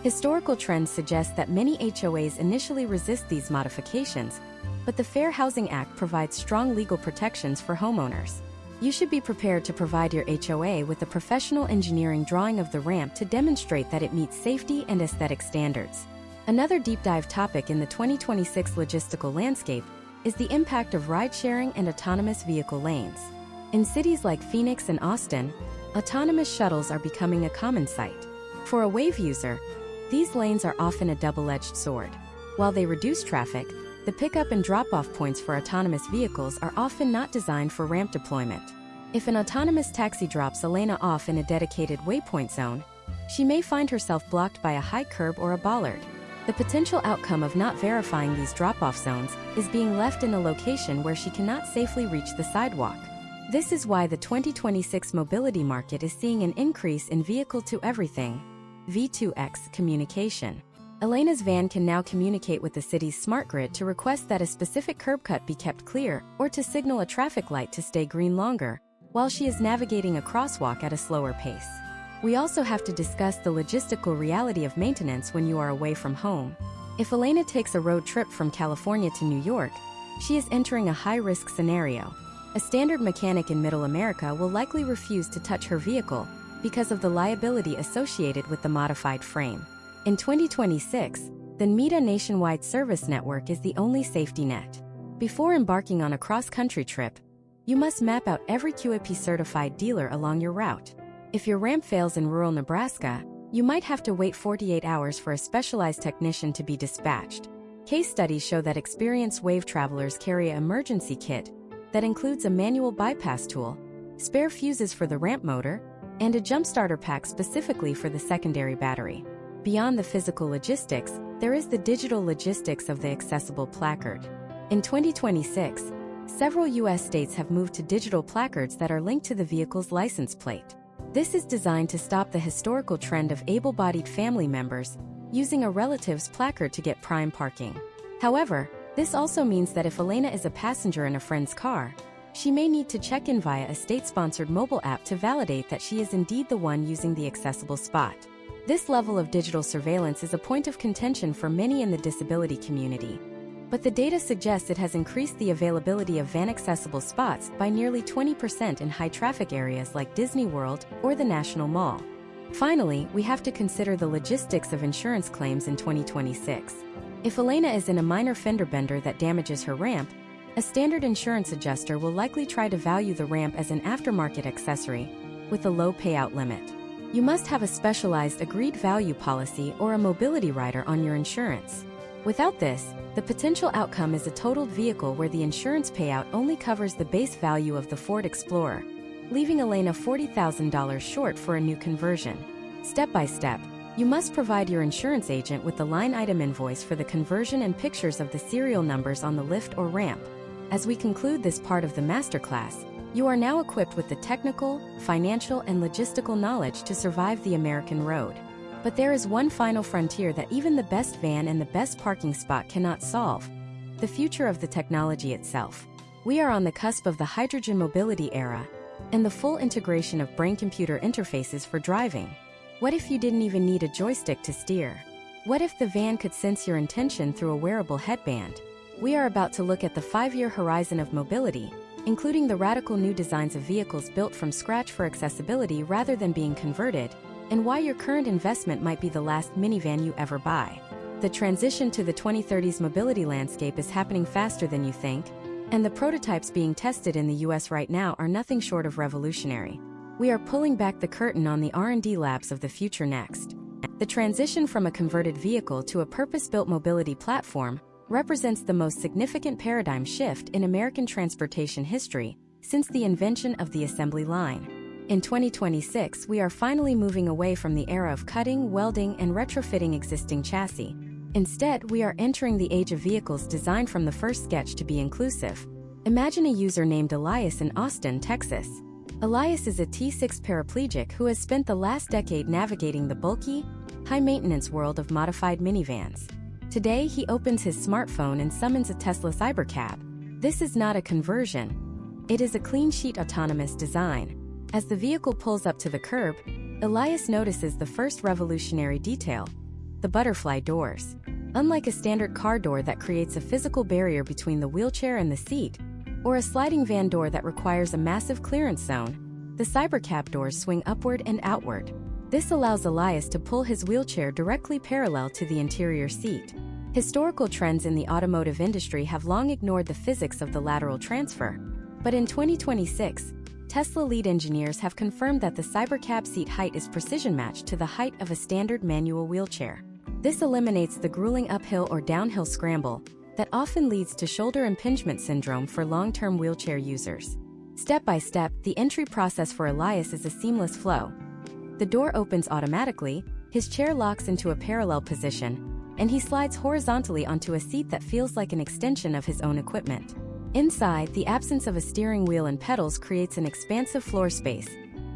Historical trends suggest that many HOAs initially resist these modifications, but the Fair Housing Act provides strong legal protections for homeowners. You should be prepared to provide your HOA with a professional engineering drawing of the ramp to demonstrate that it meets safety and aesthetic standards. Another deep dive topic in the 2026 logistical landscape is the impact of ride-sharing and autonomous vehicle lanes. In cities like Phoenix and Austin, autonomous shuttles are becoming a common sight. For a Wave user, these lanes are often a double-edged sword. While they reduce traffic, the pickup and drop-off points for autonomous vehicles are often not designed for ramp deployment. If an autonomous taxi drops Elena off in a dedicated waypoint zone, she may find herself blocked by a high curb or a bollard. The potential outcome of not verifying these drop-off zones is being left in a location where she cannot safely reach the sidewalk. This is why the 2026 mobility market is seeing an increase in vehicle-to-everything (V2X) communication. Elena's van can now communicate with the city's smart grid to request that a specific curb cut be kept clear or to signal a traffic light to stay green longer, while she is navigating a crosswalk at a slower pace. We also have to discuss the logistical reality of maintenance when you are away from home. If Elena takes a road trip from California to New York, she is entering a high-risk scenario. A standard mechanic in Middle America will likely refuse to touch her vehicle because of the liability associated with the modified frame. In 2026, the NMETA nationwide service network is the only safety net. Before embarking on a cross-country trip, you must map out every QAP-certified dealer along your route. If your ramp fails in rural Nebraska, you might have to wait 48 hours for a specialized technician to be dispatched. Case studies show that experienced Wave travelers carry an emergency kit that includes a manual bypass tool, spare fuses for the ramp motor, and a jump starter pack specifically for the secondary battery. Beyond the physical logistics, there is the digital logistics of the accessible placard. In 2026, several U.S. states have moved to digital placards that are linked to the vehicle's license plate. This is designed to stop the historical trend of able-bodied family members using a relative's placard to get prime parking. However, this also means that if Elena is a passenger in a friend's car, she may need to check in via a state-sponsored mobile app to validate that she is indeed the one using the accessible spot. This level of digital surveillance is a point of contention for many in the disability community. But the data suggests it has increased the availability of van-accessible spots by nearly 20% in high-traffic areas like Disney World or the National Mall. Finally, we have to consider the logistics of insurance claims in 2026. If Elena is in a minor fender bender that damages her ramp, a standard insurance adjuster will likely try to value the ramp as an aftermarket accessory, with a low payout limit. You must have a specialized agreed value policy or a mobility rider on your insurance. Without this, the potential outcome is a totaled vehicle where the insurance payout only covers the base value of the Ford Explorer, leaving Elena $40,000 short for a new conversion. Step by step, you must provide your insurance agent with the line item invoice for the conversion and pictures of the serial numbers on the lift or ramp. As we conclude this part of the masterclass, you are now equipped with the technical, financial, and logistical knowledge to survive the American road. But there is one final frontier that even the best van and the best parking spot cannot solve: the future of the technology itself. We are on the cusp of the hydrogen mobility era and the full integration of brain-computer interfaces for driving. What if you didn't even need a joystick to steer? What if the van could sense your intention through a wearable headband? We are about to look at the 5-year horizon of mobility, including the radical new designs of vehicles built from scratch for accessibility rather than being converted, and why your current investment might be the last minivan you ever buy. The transition to the 2030s mobility landscape is happening faster than you think, and the prototypes being tested in the US right now are nothing short of revolutionary. We are pulling back the curtain on the R&D labs of the future next. The transition from a converted vehicle to a purpose-built mobility platform represents the most significant paradigm shift in American transportation history since the invention of the assembly line. In 2026, we are finally moving away from the era of cutting, welding, and retrofitting existing chassis. Instead, we are entering the age of vehicles designed from the first sketch to be inclusive. Imagine a user named Elias in Austin, Texas. Elias is a T6 paraplegic who has spent the last decade navigating the bulky, high-maintenance world of modified minivans. Today, he opens his smartphone and summons a Tesla Cybercab. This is not a conversion. It is a clean-sheet autonomous design. As the vehicle pulls up to the curb, Elias notices the first revolutionary detail: the butterfly doors. Unlike a standard car door that creates a physical barrier between the wheelchair and the seat, or a sliding van door that requires a massive clearance zone, the Cybercab doors swing upward and outward. This allows Elias to pull his wheelchair directly parallel to the interior seat. Historical trends in the automotive industry have long ignored the physics of the lateral transfer. But in 2026, Tesla lead engineers have confirmed that the Cybercab seat height is precision matched to the height of a standard manual wheelchair. This eliminates the grueling uphill or downhill scramble that often leads to shoulder impingement syndrome for long-term wheelchair users. Step by step, the entry process for Elias is a seamless flow. The door opens automatically, his chair locks into a parallel position, and he slides horizontally onto a seat that feels like an extension of his own equipment. Inside, the absence of a steering wheel and pedals creates an expansive floor space,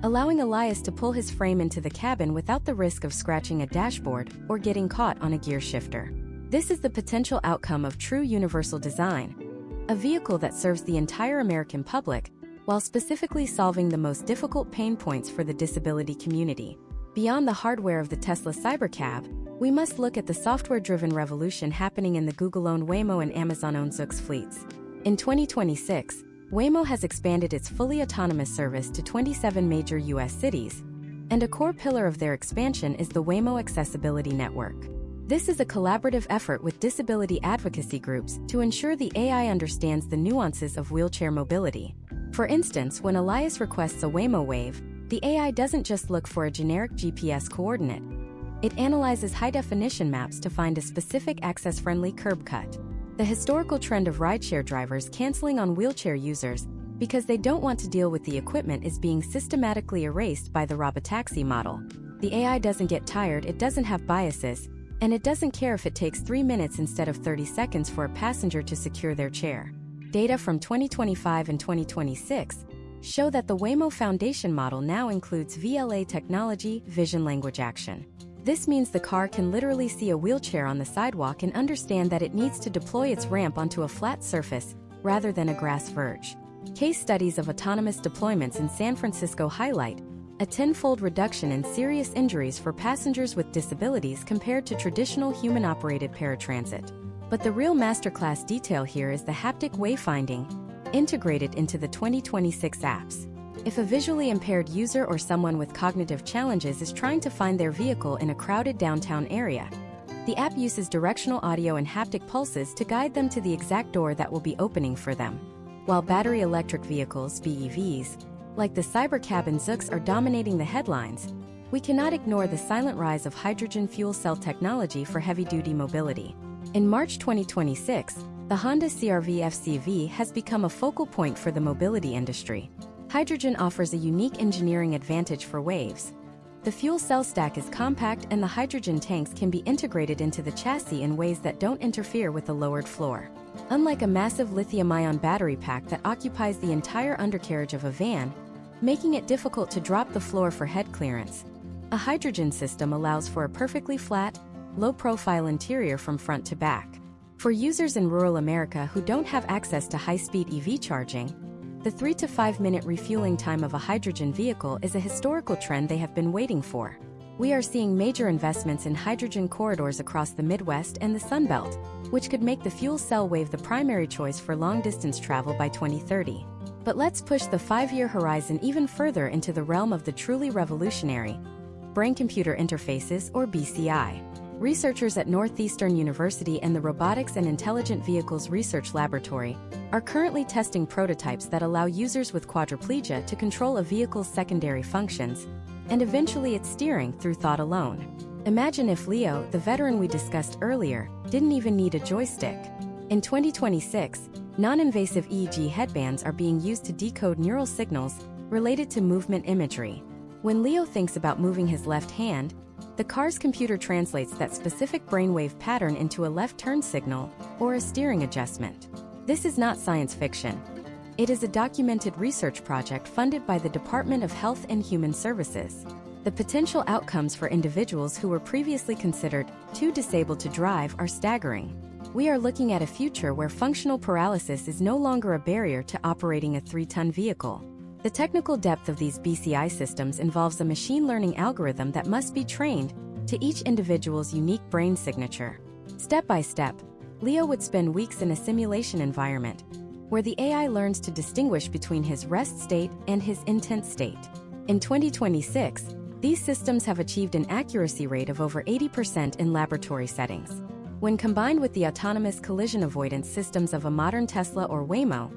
allowing Elias to pull his frame into the cabin without the risk of scratching a dashboard or getting caught on a gear shifter. This is the potential outcome of true universal design, a vehicle that serves the entire American public while specifically solving the most difficult pain points for the disability community. Beyond the hardware of the Tesla Cybercab, we must look at the software-driven revolution happening in the Google-owned Waymo and Amazon-owned Zoox fleets. In 2026, Waymo has expanded its fully autonomous service to 27 major U.S. cities, and a core pillar of their expansion is the Waymo Accessibility Network. This is a collaborative effort with disability advocacy groups to ensure the AI understands the nuances of wheelchair mobility. For instance, when Elias requests a Waymo Wave, the AI doesn't just look for a generic GPS coordinate. It analyzes high-definition maps to find a specific access-friendly curb cut. The historical trend of rideshare drivers canceling on wheelchair users because they don't want to deal with the equipment is being systematically erased by the robotaxi model. The AI doesn't get tired, it doesn't have biases, and it doesn't care if it takes 3 minutes instead of 30 seconds for a passenger to secure their chair. Data from 2025 and 2026 show that the Waymo Foundation model now includes VLA technology, vision language action. This means the car can literally see a wheelchair on the sidewalk and understand that it needs to deploy its ramp onto a flat surface rather than a grass verge. Case studies of autonomous deployments in San Francisco highlight a 10-fold reduction in serious injuries for passengers with disabilities compared to traditional human-operated paratransit. But the real masterclass detail here is the haptic wayfinding, integrated into the 2026 apps. If a visually impaired user or someone with cognitive challenges is trying to find their vehicle in a crowded downtown area, the app uses directional audio and haptic pulses to guide them to the exact door that will be opening for them. While battery electric vehicles, BEVs, like the Cybercab and Zoox are dominating the headlines, we cannot ignore the silent rise of hydrogen fuel cell technology for heavy-duty mobility. In March 2026, the Honda CR-V FCV has become a focal point for the mobility industry. Hydrogen offers a unique engineering advantage for waves. The fuel cell stack is compact and the hydrogen tanks can be integrated into the chassis in ways that don't interfere with the lowered floor. Unlike a massive lithium-ion battery pack that occupies the entire undercarriage of a van, making it difficult to drop the floor for head clearance, a hydrogen system allows for a perfectly flat, low-profile interior from front to back. For users in rural America who don't have access to high-speed EV charging, the 3 to 5 minute refueling time of a hydrogen vehicle is a historical trend they have been waiting for. We are seeing major investments in hydrogen corridors across the Midwest and the Sun Belt, which could make the fuel cell wave the primary choice for long-distance travel by 2030. But let's push the 5-year horizon even further into the realm of the truly revolutionary brain-computer interfaces, or BCI. Researchers at Northeastern University and the Robotics and Intelligent Vehicles Research Laboratory are currently testing prototypes that allow users with quadriplegia to control a vehicle's secondary functions, and eventually its steering through thought alone. Imagine if Leo, the veteran we discussed earlier, didn't even need a joystick. In 2026, non-invasive EEG headbands are being used to decode neural signals related to movement imagery. When Leo thinks about moving his left hand, the car's computer translates that specific brainwave pattern into a left turn signal or a steering adjustment. This is not science fiction. It is a documented research project funded by the Department of Health and Human Services. The potential outcomes for individuals who were previously considered too disabled to drive are staggering. We are looking at a future where functional paralysis is no longer a barrier to operating a 3-ton vehicle. The technical depth of these BCI systems involves a machine learning algorithm that must be trained to each individual's unique brain signature. Step by step, Leo would spend weeks in a simulation environment, where the AI learns to distinguish between his rest state and his intent state. In 2026, these systems have achieved an accuracy rate of over 80% in laboratory settings. When combined with the autonomous collision avoidance systems of a modern Tesla or Waymo,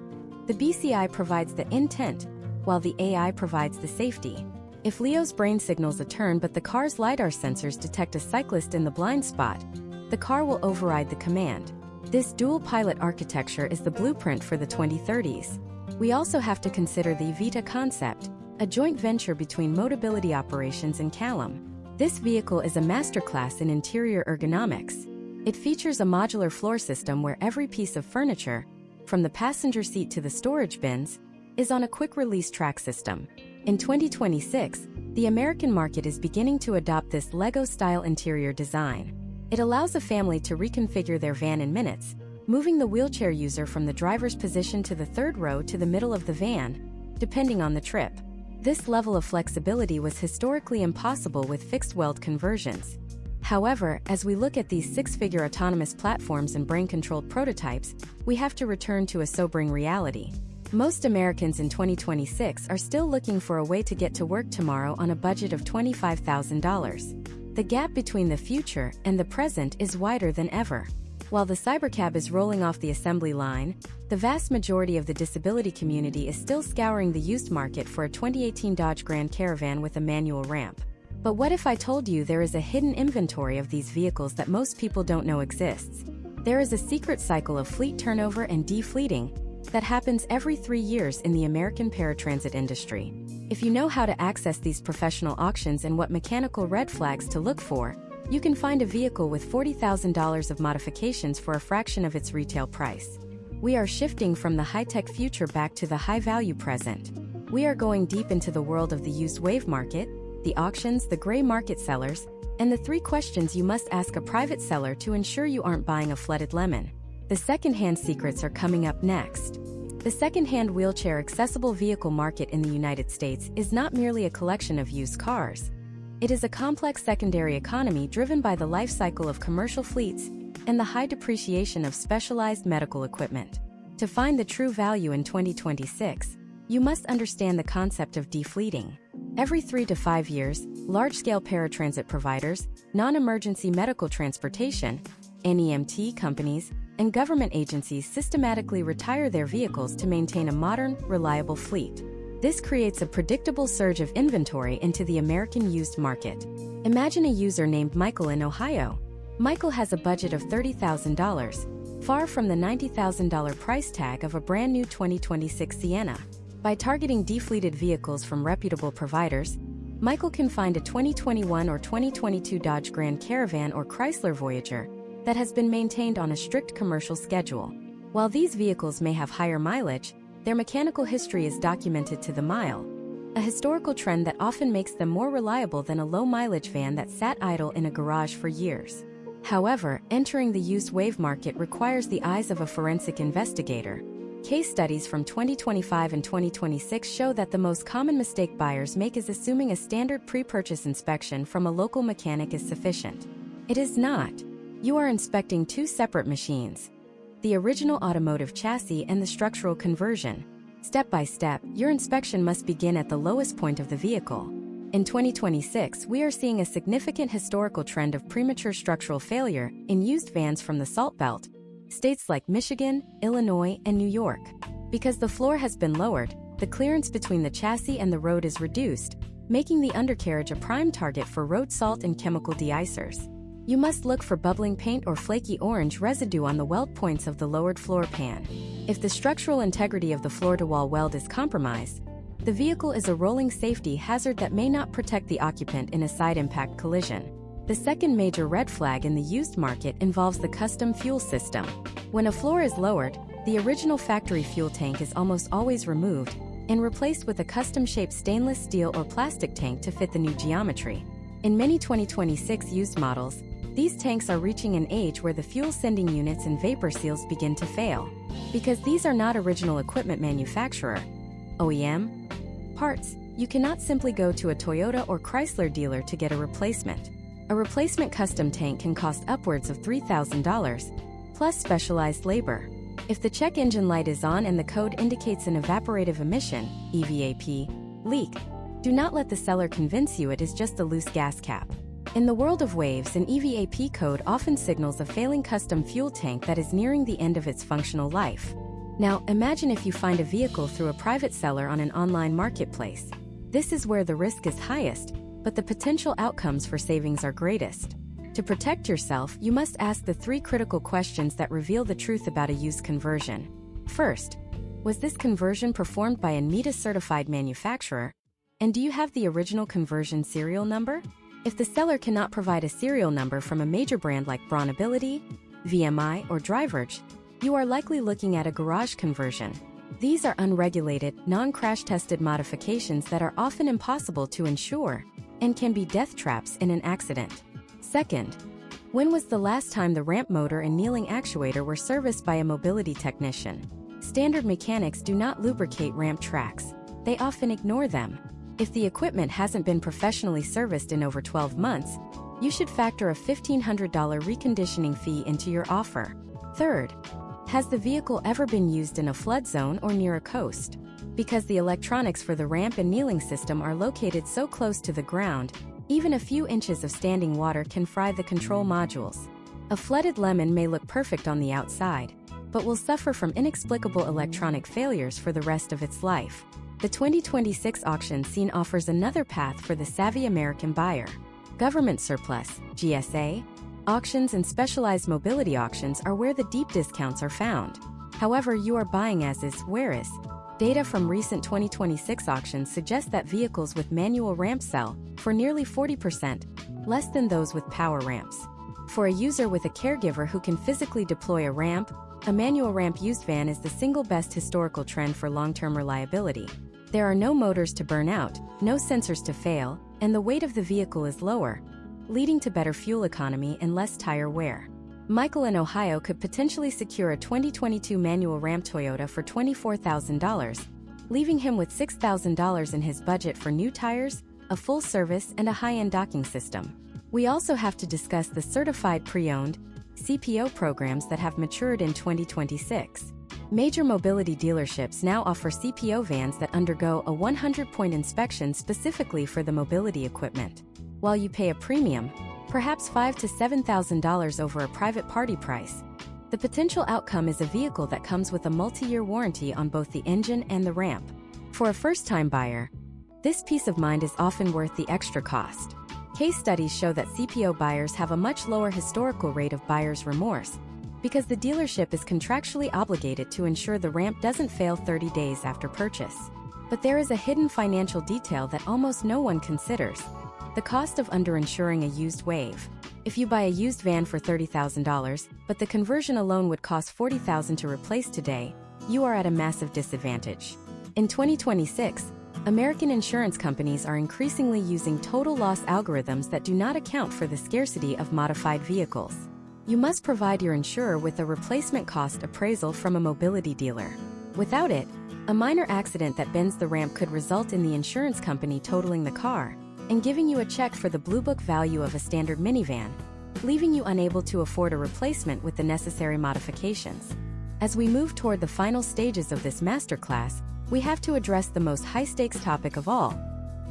the BCI provides the intent, while the AI provides the safety. If Leo's brain signals a turn but the car's LiDAR sensors detect a cyclist in the blind spot, the car will override the command. This dual-pilot architecture is the blueprint for the 2030s. We also have to consider the Vita concept, a joint venture between Motability Operations and Callum. This vehicle is a masterclass in interior ergonomics. It features a modular floor system where every piece of furniture, from the passenger seat to the storage bins, is on a quick-release track system. In 2026, the American market is beginning to adopt this Lego-style interior design. It allows a family to reconfigure their van in minutes, moving the wheelchair user from the driver's position to the third row to the middle of the van, depending on the trip. This level of flexibility was historically impossible with fixed-weld conversions. However, as we look at these 6-figure autonomous platforms and brain-controlled prototypes, we have to return to a sobering reality. Most Americans in 2026 are still looking for a way to get to work tomorrow on a budget of $25,000. The gap between the future and the present is wider than ever. While the Cybercab is rolling off the assembly line, the vast majority of the disability community is still scouring the used market for a 2018 Dodge Grand Caravan with a manual ramp. But what if I told you there is a hidden inventory of these vehicles that most people don't know exists? There is a secret cycle of fleet turnover and de-fleeting that happens every 3 years in the American paratransit industry. If you know how to access these professional auctions and what mechanical red flags to look for, you can find a vehicle with $40,000 of modifications for a fraction of its retail price. We are shifting from the high-tech future back to the high-value present. We are going deep into the world of the used wave market, the auctions, the gray market sellers, and the 3 questions you must ask a private seller to ensure you aren't buying a flooded lemon. The second-hand secrets are coming up next. The second-hand wheelchair accessible vehicle market in the United States is not merely a collection of used cars. It is a complex secondary economy driven by the life cycle of commercial fleets, and the high depreciation of specialized medical equipment. To find the true value in 2026, you must understand the concept of defleeting. Every 3 to 5 years, large-scale paratransit providers, non-emergency medical transportation, NEMT companies, and government agencies systematically retire their vehicles to maintain a modern, reliable fleet. This creates a predictable surge of inventory into the American used market. Imagine a user named Michael in Ohio. Michael has a budget of $30,000, far from the $90,000 price tag of a brand new 2026 Sienna. By targeting defleeted vehicles from reputable providers, Michael can find a 2021 or 2022 Dodge Grand Caravan or Chrysler Voyager that has been maintained on a strict commercial schedule. While these vehicles may have higher mileage, their mechanical history is documented to the mile, a historical trend that often makes them more reliable than a low-mileage van that sat idle in a garage for years. However, entering the used wave market requires the eyes of a forensic investigator. Case studies from 2025 and 2026 show that the most common mistake buyers make is assuming a standard pre-purchase inspection from a local mechanic is sufficient. It is not. You are inspecting two separate machines: the original automotive chassis and the structural conversion. Step by step, your inspection must begin at the lowest point of the vehicle. In 2026, we are seeing a significant historical trend of premature structural failure in used vans from the Salt Belt, states like Michigan, Illinois, and New York. Because the floor has been lowered, the clearance between the chassis and the road is reduced, making the undercarriage a prime target for road salt and chemical deicers. You must look for bubbling paint or flaky orange residue on the weld points of the lowered floor pan. If the structural integrity of the floor-to-wall weld is compromised, the vehicle is a rolling safety hazard that may not protect the occupant in a side impact collision. The second major red flag in the used market involves the custom fuel system. When a floor is lowered, the original factory fuel tank is almost always removed and replaced with a custom-shaped stainless steel or plastic tank to fit the new geometry. In many 2026 used models, these tanks are reaching an age where the fuel sending units and vapor seals begin to fail. Because these are not original equipment manufacturer, OEM, parts, you cannot simply go to a Toyota or Chrysler dealer to get a replacement. A replacement custom tank can cost upwards of $3,000, plus specialized labor. If the check engine light is on and the code indicates an evaporative emission, EVAP, leak, do not let the seller convince you it is just a loose gas cap. In the world of waves, an EVAP code often signals a failing custom fuel tank that is nearing the end of its functional life. Now, imagine if you find a vehicle through a private seller on an online marketplace. This is where the risk is highest, but the potential outcomes for savings are greatest. To protect yourself, you must ask the 3 critical questions that reveal the truth about a used conversion. First, was this conversion performed by a NETA-certified manufacturer? And do you have the original conversion serial number? If the seller cannot provide a serial number from a major brand like Braunability, VMI, or Driverge, you are likely looking at a garage conversion. These are unregulated, non-crash-tested modifications that are often impossible to insure and can be death traps in an accident. Second, when was the last time the ramp motor and kneeling actuator were serviced by a mobility technician? Standard mechanics do not lubricate ramp tracks. They often ignore them. If the equipment hasn't been professionally serviced in over 12 months, you should factor a $1,500 reconditioning fee into your offer. Third, has the vehicle ever been used in a flood zone or near a coast? Because the electronics for the ramp and kneeling system are located so close to the ground, even a few inches of standing water can fry the control modules. A flooded lemon may look perfect on the outside, but will suffer from inexplicable electronic failures for the rest of its life. The 2026 auction scene offers another path for the savvy American buyer. Government surplus, GSA, auctions and specialized mobility auctions are where the deep discounts are found. However, you are buying as is, where is. Data from recent 2026 auctions suggest that vehicles with manual ramps sell for nearly 40% less than those with power ramps. For a user with a caregiver who can physically deploy a ramp, a manual ramp used van is the single best historical trend for long-term reliability. There are no motors to burn out, no sensors to fail, and the weight of the vehicle is lower, leading to better fuel economy and less tire wear. Michael in Ohio could potentially secure a 2022 manual ramp Toyota for $24,000, leaving him with $6,000 in his budget for new tires, a full service, and a high-end docking system. We also have to discuss the certified pre-owned, CPO programs that have matured in 2026. Major mobility dealerships now offer CPO vans that undergo a 100-point inspection specifically for the mobility equipment. While you pay a premium, perhaps $5,000 to $7,000 over a private party price, the potential outcome is a vehicle that comes with a multi-year warranty on both the engine and the ramp. For a first-time buyer, this peace of mind is often worth the extra cost. Case studies show that CPO buyers have a much lower historical rate of buyer's remorse because the dealership is contractually obligated to ensure the ramp doesn't fail 30 days after purchase. But there is a hidden financial detail that almost no one considers: the cost of underinsuring a used Wave. If you buy a used van for $30,000, but the conversion alone would cost $40,000 to replace today, you are at a massive disadvantage. In 2026, American insurance companies are increasingly using total loss algorithms that do not account for the scarcity of modified vehicles. You must provide your insurer with a replacement cost appraisal from a mobility dealer. Without it, a minor accident that bends the ramp could result in the insurance company totaling the car and giving you a check for the Blue Book value of a standard minivan, leaving you unable to afford a replacement with the necessary modifications. As we move toward the final stages of this masterclass, we have to address the most high-stakes topic of all: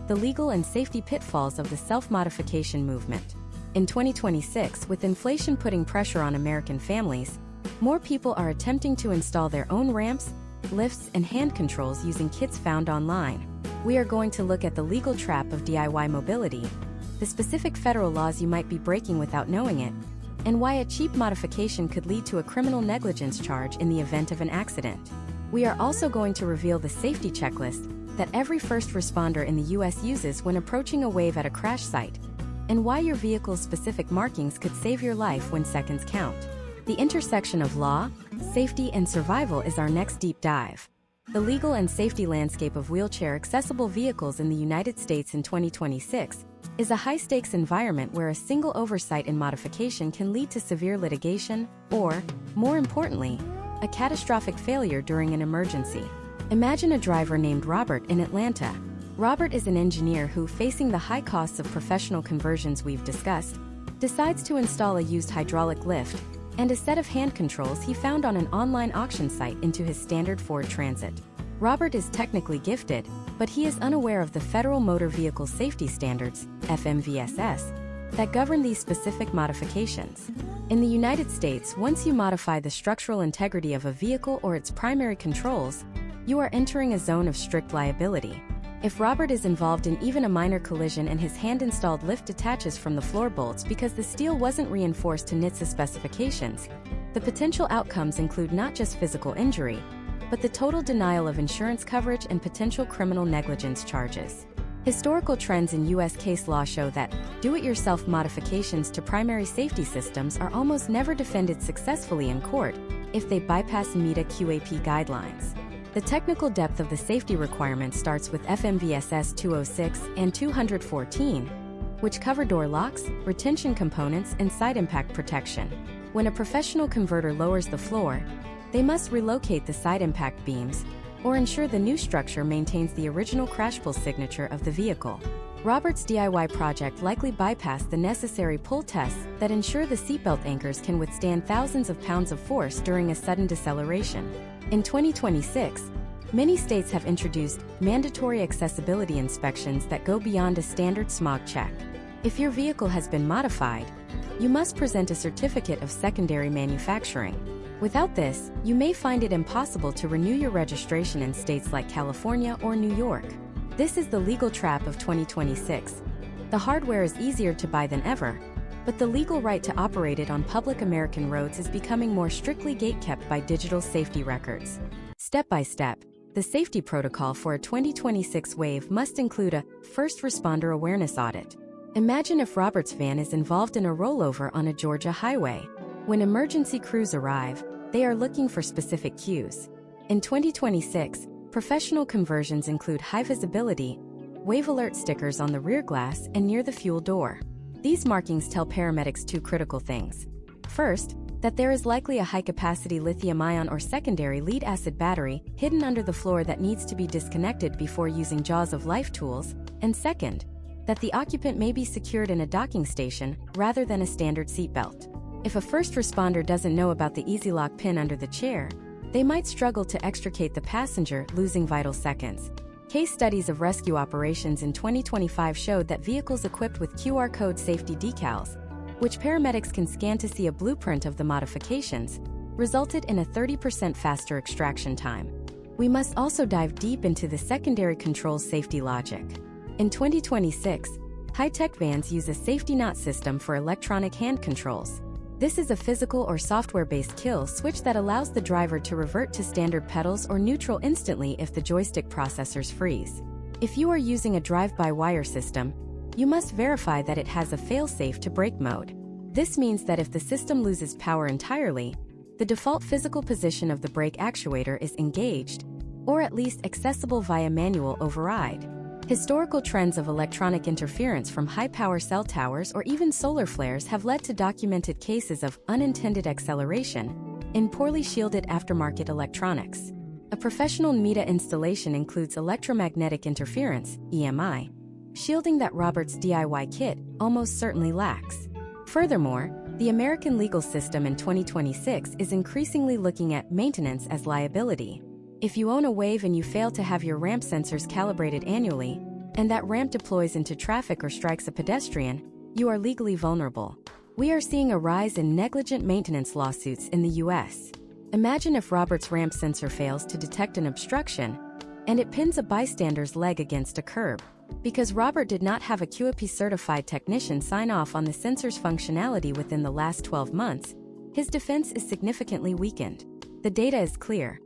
the legal and safety pitfalls of the self-modification movement. In 2026, with inflation putting pressure on American families, more people are attempting to install their own ramps, lifts, and hand controls using kits found online. We are going to look at the legal trap of DIY mobility, the specific federal laws you might be breaking without knowing it, and why a cheap modification could lead to a criminal negligence charge in the event of an accident. We are also going to reveal the safety checklist that every first responder in the U.S. uses when approaching a Wave at a crash site, and why your vehicle's specific markings could save your life when seconds count. The intersection of law, safety, and survival is our next deep dive. The legal and safety landscape of wheelchair-accessible vehicles in the United States in 2026 is a high-stakes environment where a single oversight in modification can lead to severe litigation or, more importantly, a catastrophic failure during an emergency. Imagine a driver named Robert in Atlanta. Robert is an engineer who, facing the high costs of professional conversions we've discussed, decides to install a used hydraulic lift and a set of hand controls he found on an online auction site into his standard Ford Transit. Robert is technically gifted, but he is unaware of the Federal Motor Vehicle Safety Standards, FMVSS, that govern these specific modifications. In the United States, once you modify the structural integrity of a vehicle or its primary controls, you are entering a zone of strict liability. If Robert is involved in even a minor collision and his hand-installed lift detaches from the floor bolts because the steel wasn't reinforced to NHTSA specifications, the potential outcomes include not just physical injury, but the total denial of insurance coverage and potential criminal negligence charges. Historical trends in U.S. case law show that do-it-yourself modifications to primary safety systems are almost never defended successfully in court if they bypass META QAP guidelines. The technical depth of the safety requirements starts with FMVSS 206 and 214, which cover door locks, retention components, and side impact protection. When a professional converter lowers the floor, they must relocate the side impact beams or ensure the new structure maintains the original crash pull signature of the vehicle. Robert's DIY project likely bypassed the necessary pull tests that ensure the seatbelt anchors can withstand thousands of pounds of force during a sudden deceleration. In 2026, many states have introduced mandatory accessibility inspections that go beyond a standard smog check. If your vehicle has been modified, you must present a certificate of secondary manufacturing. Without this, you may find it impossible to renew your registration in states like California or New York. This is the legal trap of 2026. The hardware is easier to buy than ever, but the legal right to operate it on public American roads is becoming more strictly gatekept by digital safety records. Step by step, the safety protocol for a 2026 Wave must include a first responder awareness audit. Imagine if Robert's van is involved in a rollover on a Georgia highway. When emergency crews arrive, they are looking for specific cues. In 2026, professional conversions include high visibility, wave alert stickers on the rear glass and near the fuel door. These markings tell paramedics two critical things. First, that there is likely a high-capacity lithium-ion or secondary lead-acid battery hidden under the floor that needs to be disconnected before using jaws of life tools, and second, that the occupant may be secured in a docking station rather than a standard seatbelt. If a first responder doesn't know about the easy lock pin under the chair, they might struggle to extricate the passenger, losing vital seconds. Case studies of rescue operations in 2025 showed that vehicles equipped with QR code safety decals, which paramedics can scan to see a blueprint of the modifications, resulted in a 30% faster extraction time. We must also dive deep into the secondary controls safety logic. In 2026, high-tech vans use a safety knot system for electronic hand controls. This is a physical or software-based kill switch that allows the driver to revert to standard pedals or neutral instantly if the joystick processors freeze. If you are using a drive-by-wire system, you must verify that it has a fail-safe to brake mode. This means that if the system loses power entirely, the default physical position of the brake actuator is engaged, or at least accessible via manual override. Historical trends of electronic interference from high-power cell towers or even solar flares have led to documented cases of unintended acceleration in poorly shielded aftermarket electronics. A professional META installation includes electromagnetic interference, EMI, shielding that Robert's DIY kit almost certainly lacks. Furthermore, the American legal system in 2026 is increasingly looking at maintenance as liability. If you own a Wave and you fail to have your ramp sensors calibrated annually, and that ramp deploys into traffic or strikes a pedestrian, you are legally vulnerable. We are seeing a rise in negligent maintenance lawsuits in the US. Imagine if Robert's ramp sensor fails to detect an obstruction, and it pins a bystander's leg against a curb. Because Robert did not have a QAP-certified technician sign off on the sensor's functionality within the last 12 months, his defense is significantly weakened. The data is clear.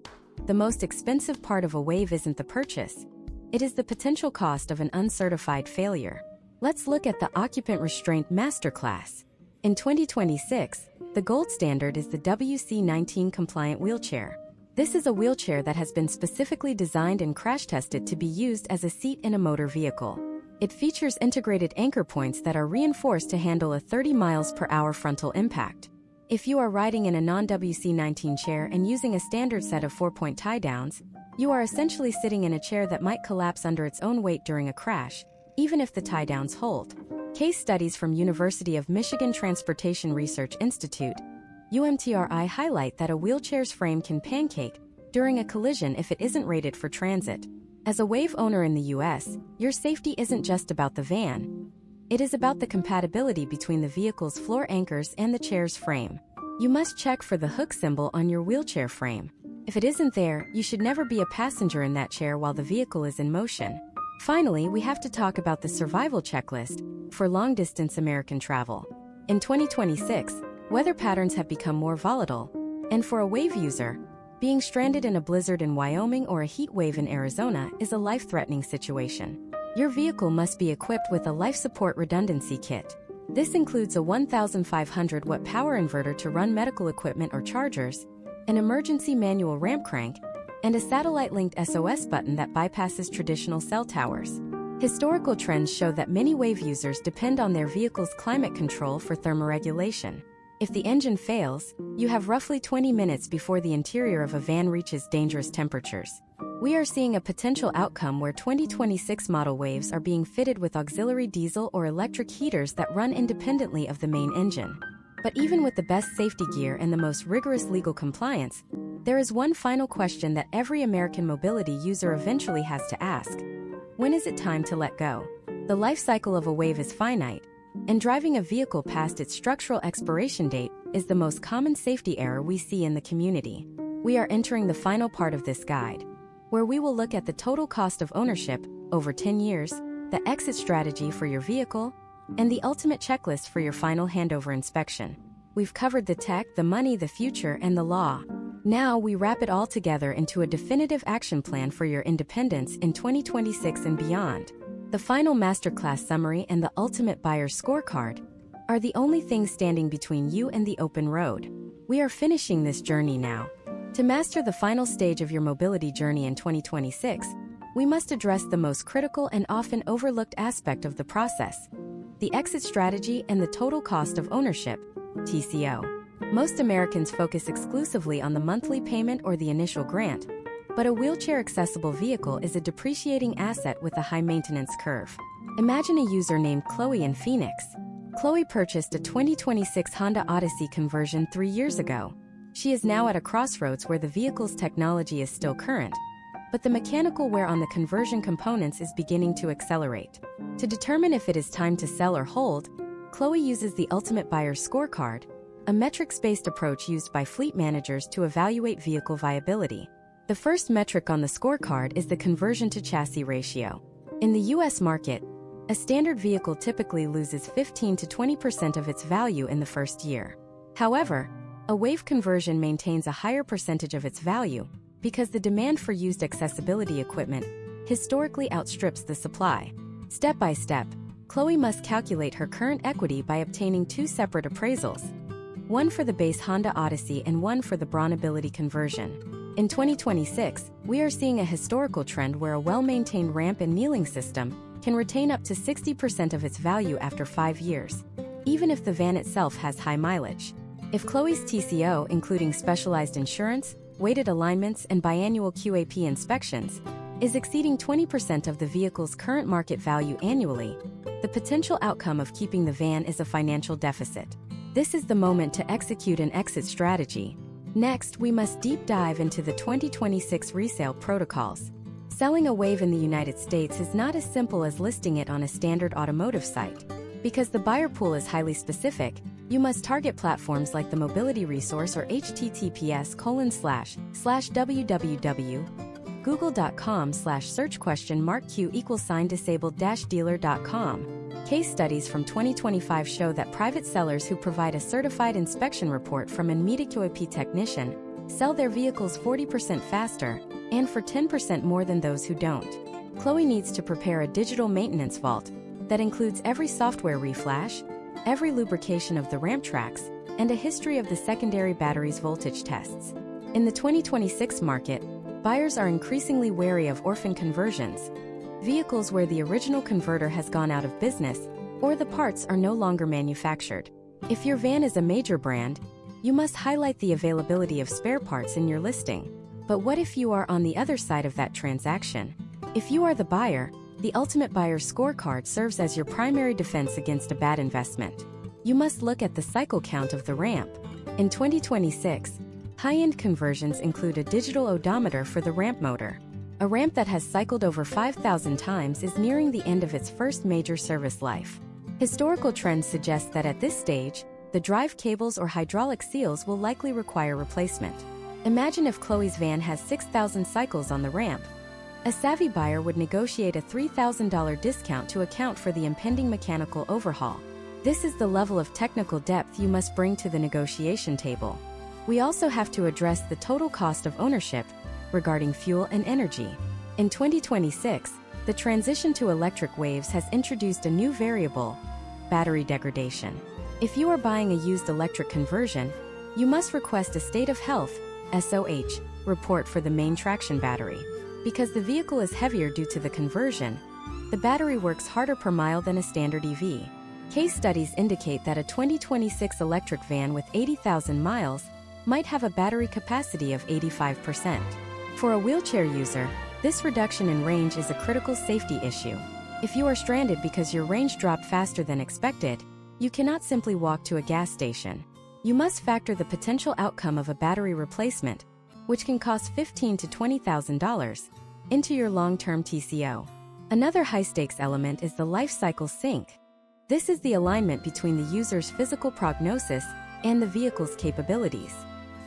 The most expensive part of a Wave isn't the purchase. It is the potential cost of an uncertified failure. Let's look at the occupant restraint masterclass. In 2026, the gold standard is the WC19 compliant wheelchair. This is a wheelchair that has been specifically designed and crash-tested to be used as a seat in a motor vehicle. It features integrated anchor points that are reinforced to handle a 30 miles per hour frontal impact. If you are riding in a non-WC19 chair and using a standard set of 4-point tie-downs, you are essentially sitting in a chair that might collapse under its own weight during a crash, even if the tie-downs hold. Case studies from University of Michigan Transportation Research Institute, UMTRI, highlight that a wheelchair's frame can pancake during a collision if it isn't rated for transit. As a Wave owner in the US, your safety isn't just about the van. It is about the compatibility between the vehicle's floor anchors and the chair's frame. You must check for the hook symbol on your wheelchair frame. If it isn't there, you should never be a passenger in that chair while the vehicle is in motion. Finally, we have to talk about the survival checklist for long-distance American travel. In 2026, weather patterns have become more volatile, and for a Wave user, being stranded in a blizzard in Wyoming or a heat wave in Arizona is a life-threatening situation. Your vehicle must be equipped with a life support redundancy kit. This includes a 1,500-watt power inverter to run medical equipment or chargers, an emergency manual ramp crank, and a satellite-linked SOS button that bypasses traditional cell towers. Historical trends show that many Wave users depend on their vehicle's climate control for thermoregulation. If the engine fails, you have roughly 20 minutes before the interior of a van reaches dangerous temperatures. We are seeing a potential outcome where 2026 model Waves are being fitted with auxiliary diesel or electric heaters that run independently of the main engine. But even with the best safety gear and the most rigorous legal compliance, there is one final question that every American mobility user eventually has to ask. When is it time to let go? The life cycle of a Wave is finite, and driving a vehicle past its structural expiration date is the most common safety error we see in the community. We are entering the final part of this guide, where we will look at the total cost of ownership over 10 years, the exit strategy for your vehicle, and the ultimate checklist for your final handover inspection. We've covered the tech, the money, the future, and the law. Now we wrap it all together into a definitive action plan for your independence in 2026 and beyond. The final masterclass summary and the ultimate buyer's scorecard are the only things standing between you and the open road. We are finishing this journey now. To master the final stage of your mobility journey in 2026, we must address the most critical and often overlooked aspect of the process: the exit strategy and the total cost of ownership, TCO. Most Americans focus exclusively on the monthly payment or the initial grant, but a wheelchair-accessible vehicle is a depreciating asset with a high maintenance curve. Imagine a user named Chloe in Phoenix. Chloe purchased a 2026 Honda Odyssey conversion 3 years ago. She is now at a crossroads where the vehicle's technology is still current, but the mechanical wear on the conversion components is beginning to accelerate. To determine if it is time to sell or hold, Chloe uses the Ultimate Buyer Scorecard, a metrics-based approach used by fleet managers to evaluate vehicle viability. The first metric on the scorecard is the conversion-to-chassis ratio. In the U.S. market, a standard vehicle typically loses 15 to 20% of its value in the first year. However, a wave conversion maintains a higher percentage of its value because the demand for used accessibility equipment historically outstrips the supply. Step by step, Chloe must calculate her current equity by obtaining 2 separate appraisals, one for the base Honda Odyssey and one for the Brawnability conversion. In 2026, we are seeing a historical trend where a well-maintained ramp and kneeling system can retain up to 60% of its value after 5 years, even if the van itself has high mileage. If Chloe's TCO, including specialized insurance, weighted alignments, and biannual QAP inspections, is exceeding 20% of the vehicle's current market value annually, the potential outcome of keeping the van is a financial deficit. This is the moment to execute an exit strategy. Next, we must deep dive into the 2026 resale protocols. Selling a Wave in the United States is not as simple as listing it on a standard automotive site. Because the buyer pool is highly specific, you must target platforms like the Mobility Resource or https://www.google.com/search?q=disabled-dealer.com. Case studies from 2025 show that private sellers who provide a certified inspection report from an immediate QAP technician sell their vehicles 40% faster and for 10% more than those who don't. Chloe needs to prepare a digital maintenance vault that includes every software reflash, every lubrication of the ramp tracks, and a history of the secondary battery's voltage tests. In the 2026 market, buyers are increasingly wary of orphan conversions, vehicles where the original converter has gone out of business or the parts are no longer manufactured. If your van is a major brand, you must highlight the availability of spare parts in your listing. But what if you are on the other side of that transaction? If you are the buyer, the Ultimate Buyer Scorecard serves as your primary defense against a bad investment. You must look at the cycle count of the ramp. In 2026, high-end conversions include a digital odometer for the ramp motor. A ramp that has cycled over 5,000 times is nearing the end of its first major service life. Historical trends suggest that at this stage, the drive cables or hydraulic seals will likely require replacement. Imagine if Chloe's van has 6,000 cycles on the ramp. A savvy buyer would negotiate a $3,000 discount to account for the impending mechanical overhaul. This is the level of technical depth you must bring to the negotiation table. We also have to address the total cost of ownership regarding fuel and energy. In 2026, the transition to electric waves has introduced a new variable: battery degradation. If you are buying a used electric conversion, you must request a State of Health (SOH) report for the main traction battery. Because the vehicle is heavier due to the conversion, the battery works harder per mile than a standard EV. Case studies indicate that a 2026 electric van with 80,000 miles might have a battery capacity of 85%. For a wheelchair user, this reduction in range is a critical safety issue. If you are stranded because your range dropped faster than expected, you cannot simply walk to a gas station. You must factor the potential outcome of a battery replacement, which can cost $15,000 to $20,000, into your long-term TCO. Another high-stakes element is the life cycle sync. This is the alignment between the user's physical prognosis and the vehicle's capabilities.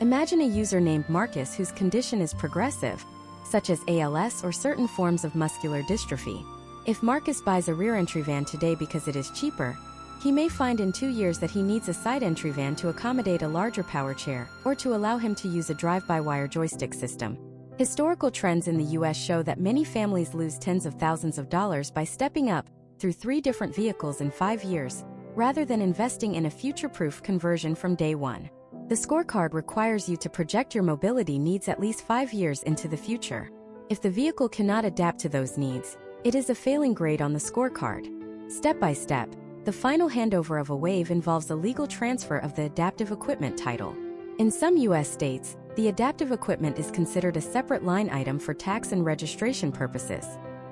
Imagine a user named Marcus whose condition is progressive, such as ALS or certain forms of muscular dystrophy. If Marcus buys a rear-entry van today because it is cheaper, he may find in 2 years that he needs a side-entry van to accommodate a larger power chair or to allow him to use a drive-by-wire joystick system. Historical trends in the U.S. show that many families lose tens of thousands of dollars by stepping up through 3 different vehicles in 5 years, rather than investing in a future-proof conversion from day one. The scorecard requires you to project your mobility needs at least 5 years into the future. If the vehicle cannot adapt to those needs, it is a failing grade on the scorecard. Step by step, the final handover of a Wave involves a legal transfer of the adaptive equipment title. In some U.S. states, the adaptive equipment is considered a separate line item for tax and registration purposes.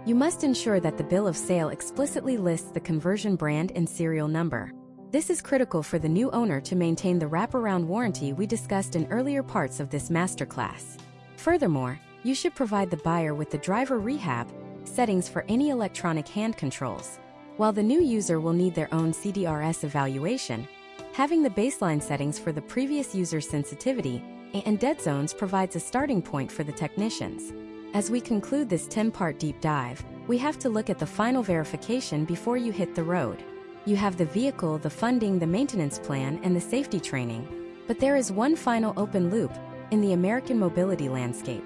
You must ensure that the bill of sale explicitly lists the conversion brand and serial number. This is critical for the new owner to maintain the wraparound warranty we discussed in earlier parts of this masterclass. Furthermore, you should provide the buyer with the driver rehab settings for any electronic hand controls. While the new user will need their own CDRS evaluation, having the baseline settings for the previous user's sensitivity and dead zones provides a starting point for the technicians. As we conclude this 10-part deep dive, we have to look at the final verification before you hit the road. You have the vehicle, the funding, the maintenance plan, and the safety training. But there is one final open loop in the American mobility landscape: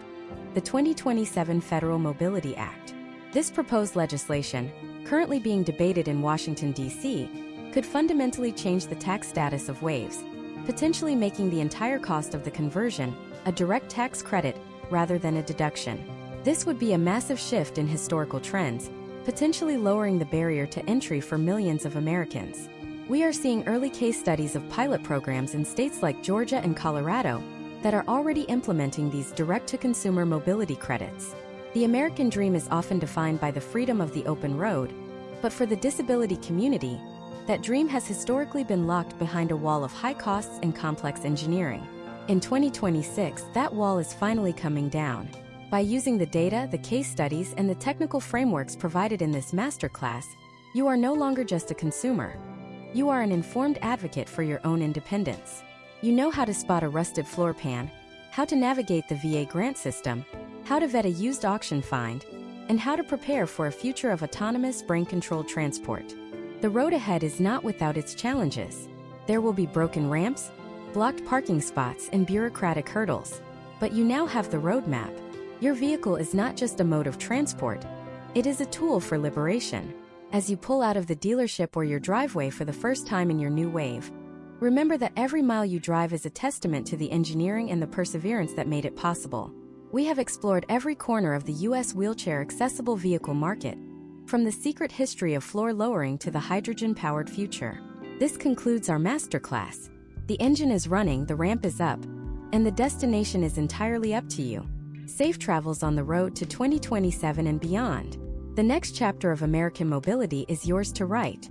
the 2027 Federal Mobility Act. This proposed legislation, currently being debated in Washington, D.C., could fundamentally change the tax status of WAVs, potentially making the entire cost of the conversion a direct tax credit rather than a deduction. This would be a massive shift in historical trends, potentially lowering the barrier to entry for millions of Americans. We are seeing early case studies of pilot programs in states like Georgia and Colorado that are already implementing these direct-to-consumer mobility credits. The American dream is often defined by the freedom of the open road, but for the disability community, that dream has historically been locked behind a wall of high costs and complex engineering. In 2026, that wall is finally coming down. By using the data, the case studies, and the technical frameworks provided in this masterclass, you are no longer just a consumer. You are an informed advocate for your own independence. You know how to spot a rusted floor pan, how to navigate the VA grant system, how to vet a used auction find, and how to prepare for a future of autonomous, brain-controlled transport. The road ahead is not without its challenges. There will be broken ramps, blocked parking spots, and bureaucratic hurdles. But you now have the roadmap. Your vehicle is not just a mode of transport, it is a tool for liberation. As you pull out of the dealership or your driveway for the first time in your new Wave, remember that every mile you drive is a testament to the engineering and the perseverance that made it possible. We have explored every corner of the U.S. wheelchair-accessible vehicle market, from the secret history of floor lowering to the hydrogen-powered future. This concludes our masterclass. The engine is running, the ramp is up, and the destination is entirely up to you. Safe travels on the road to 2027 and beyond. The next chapter of American mobility is yours to write.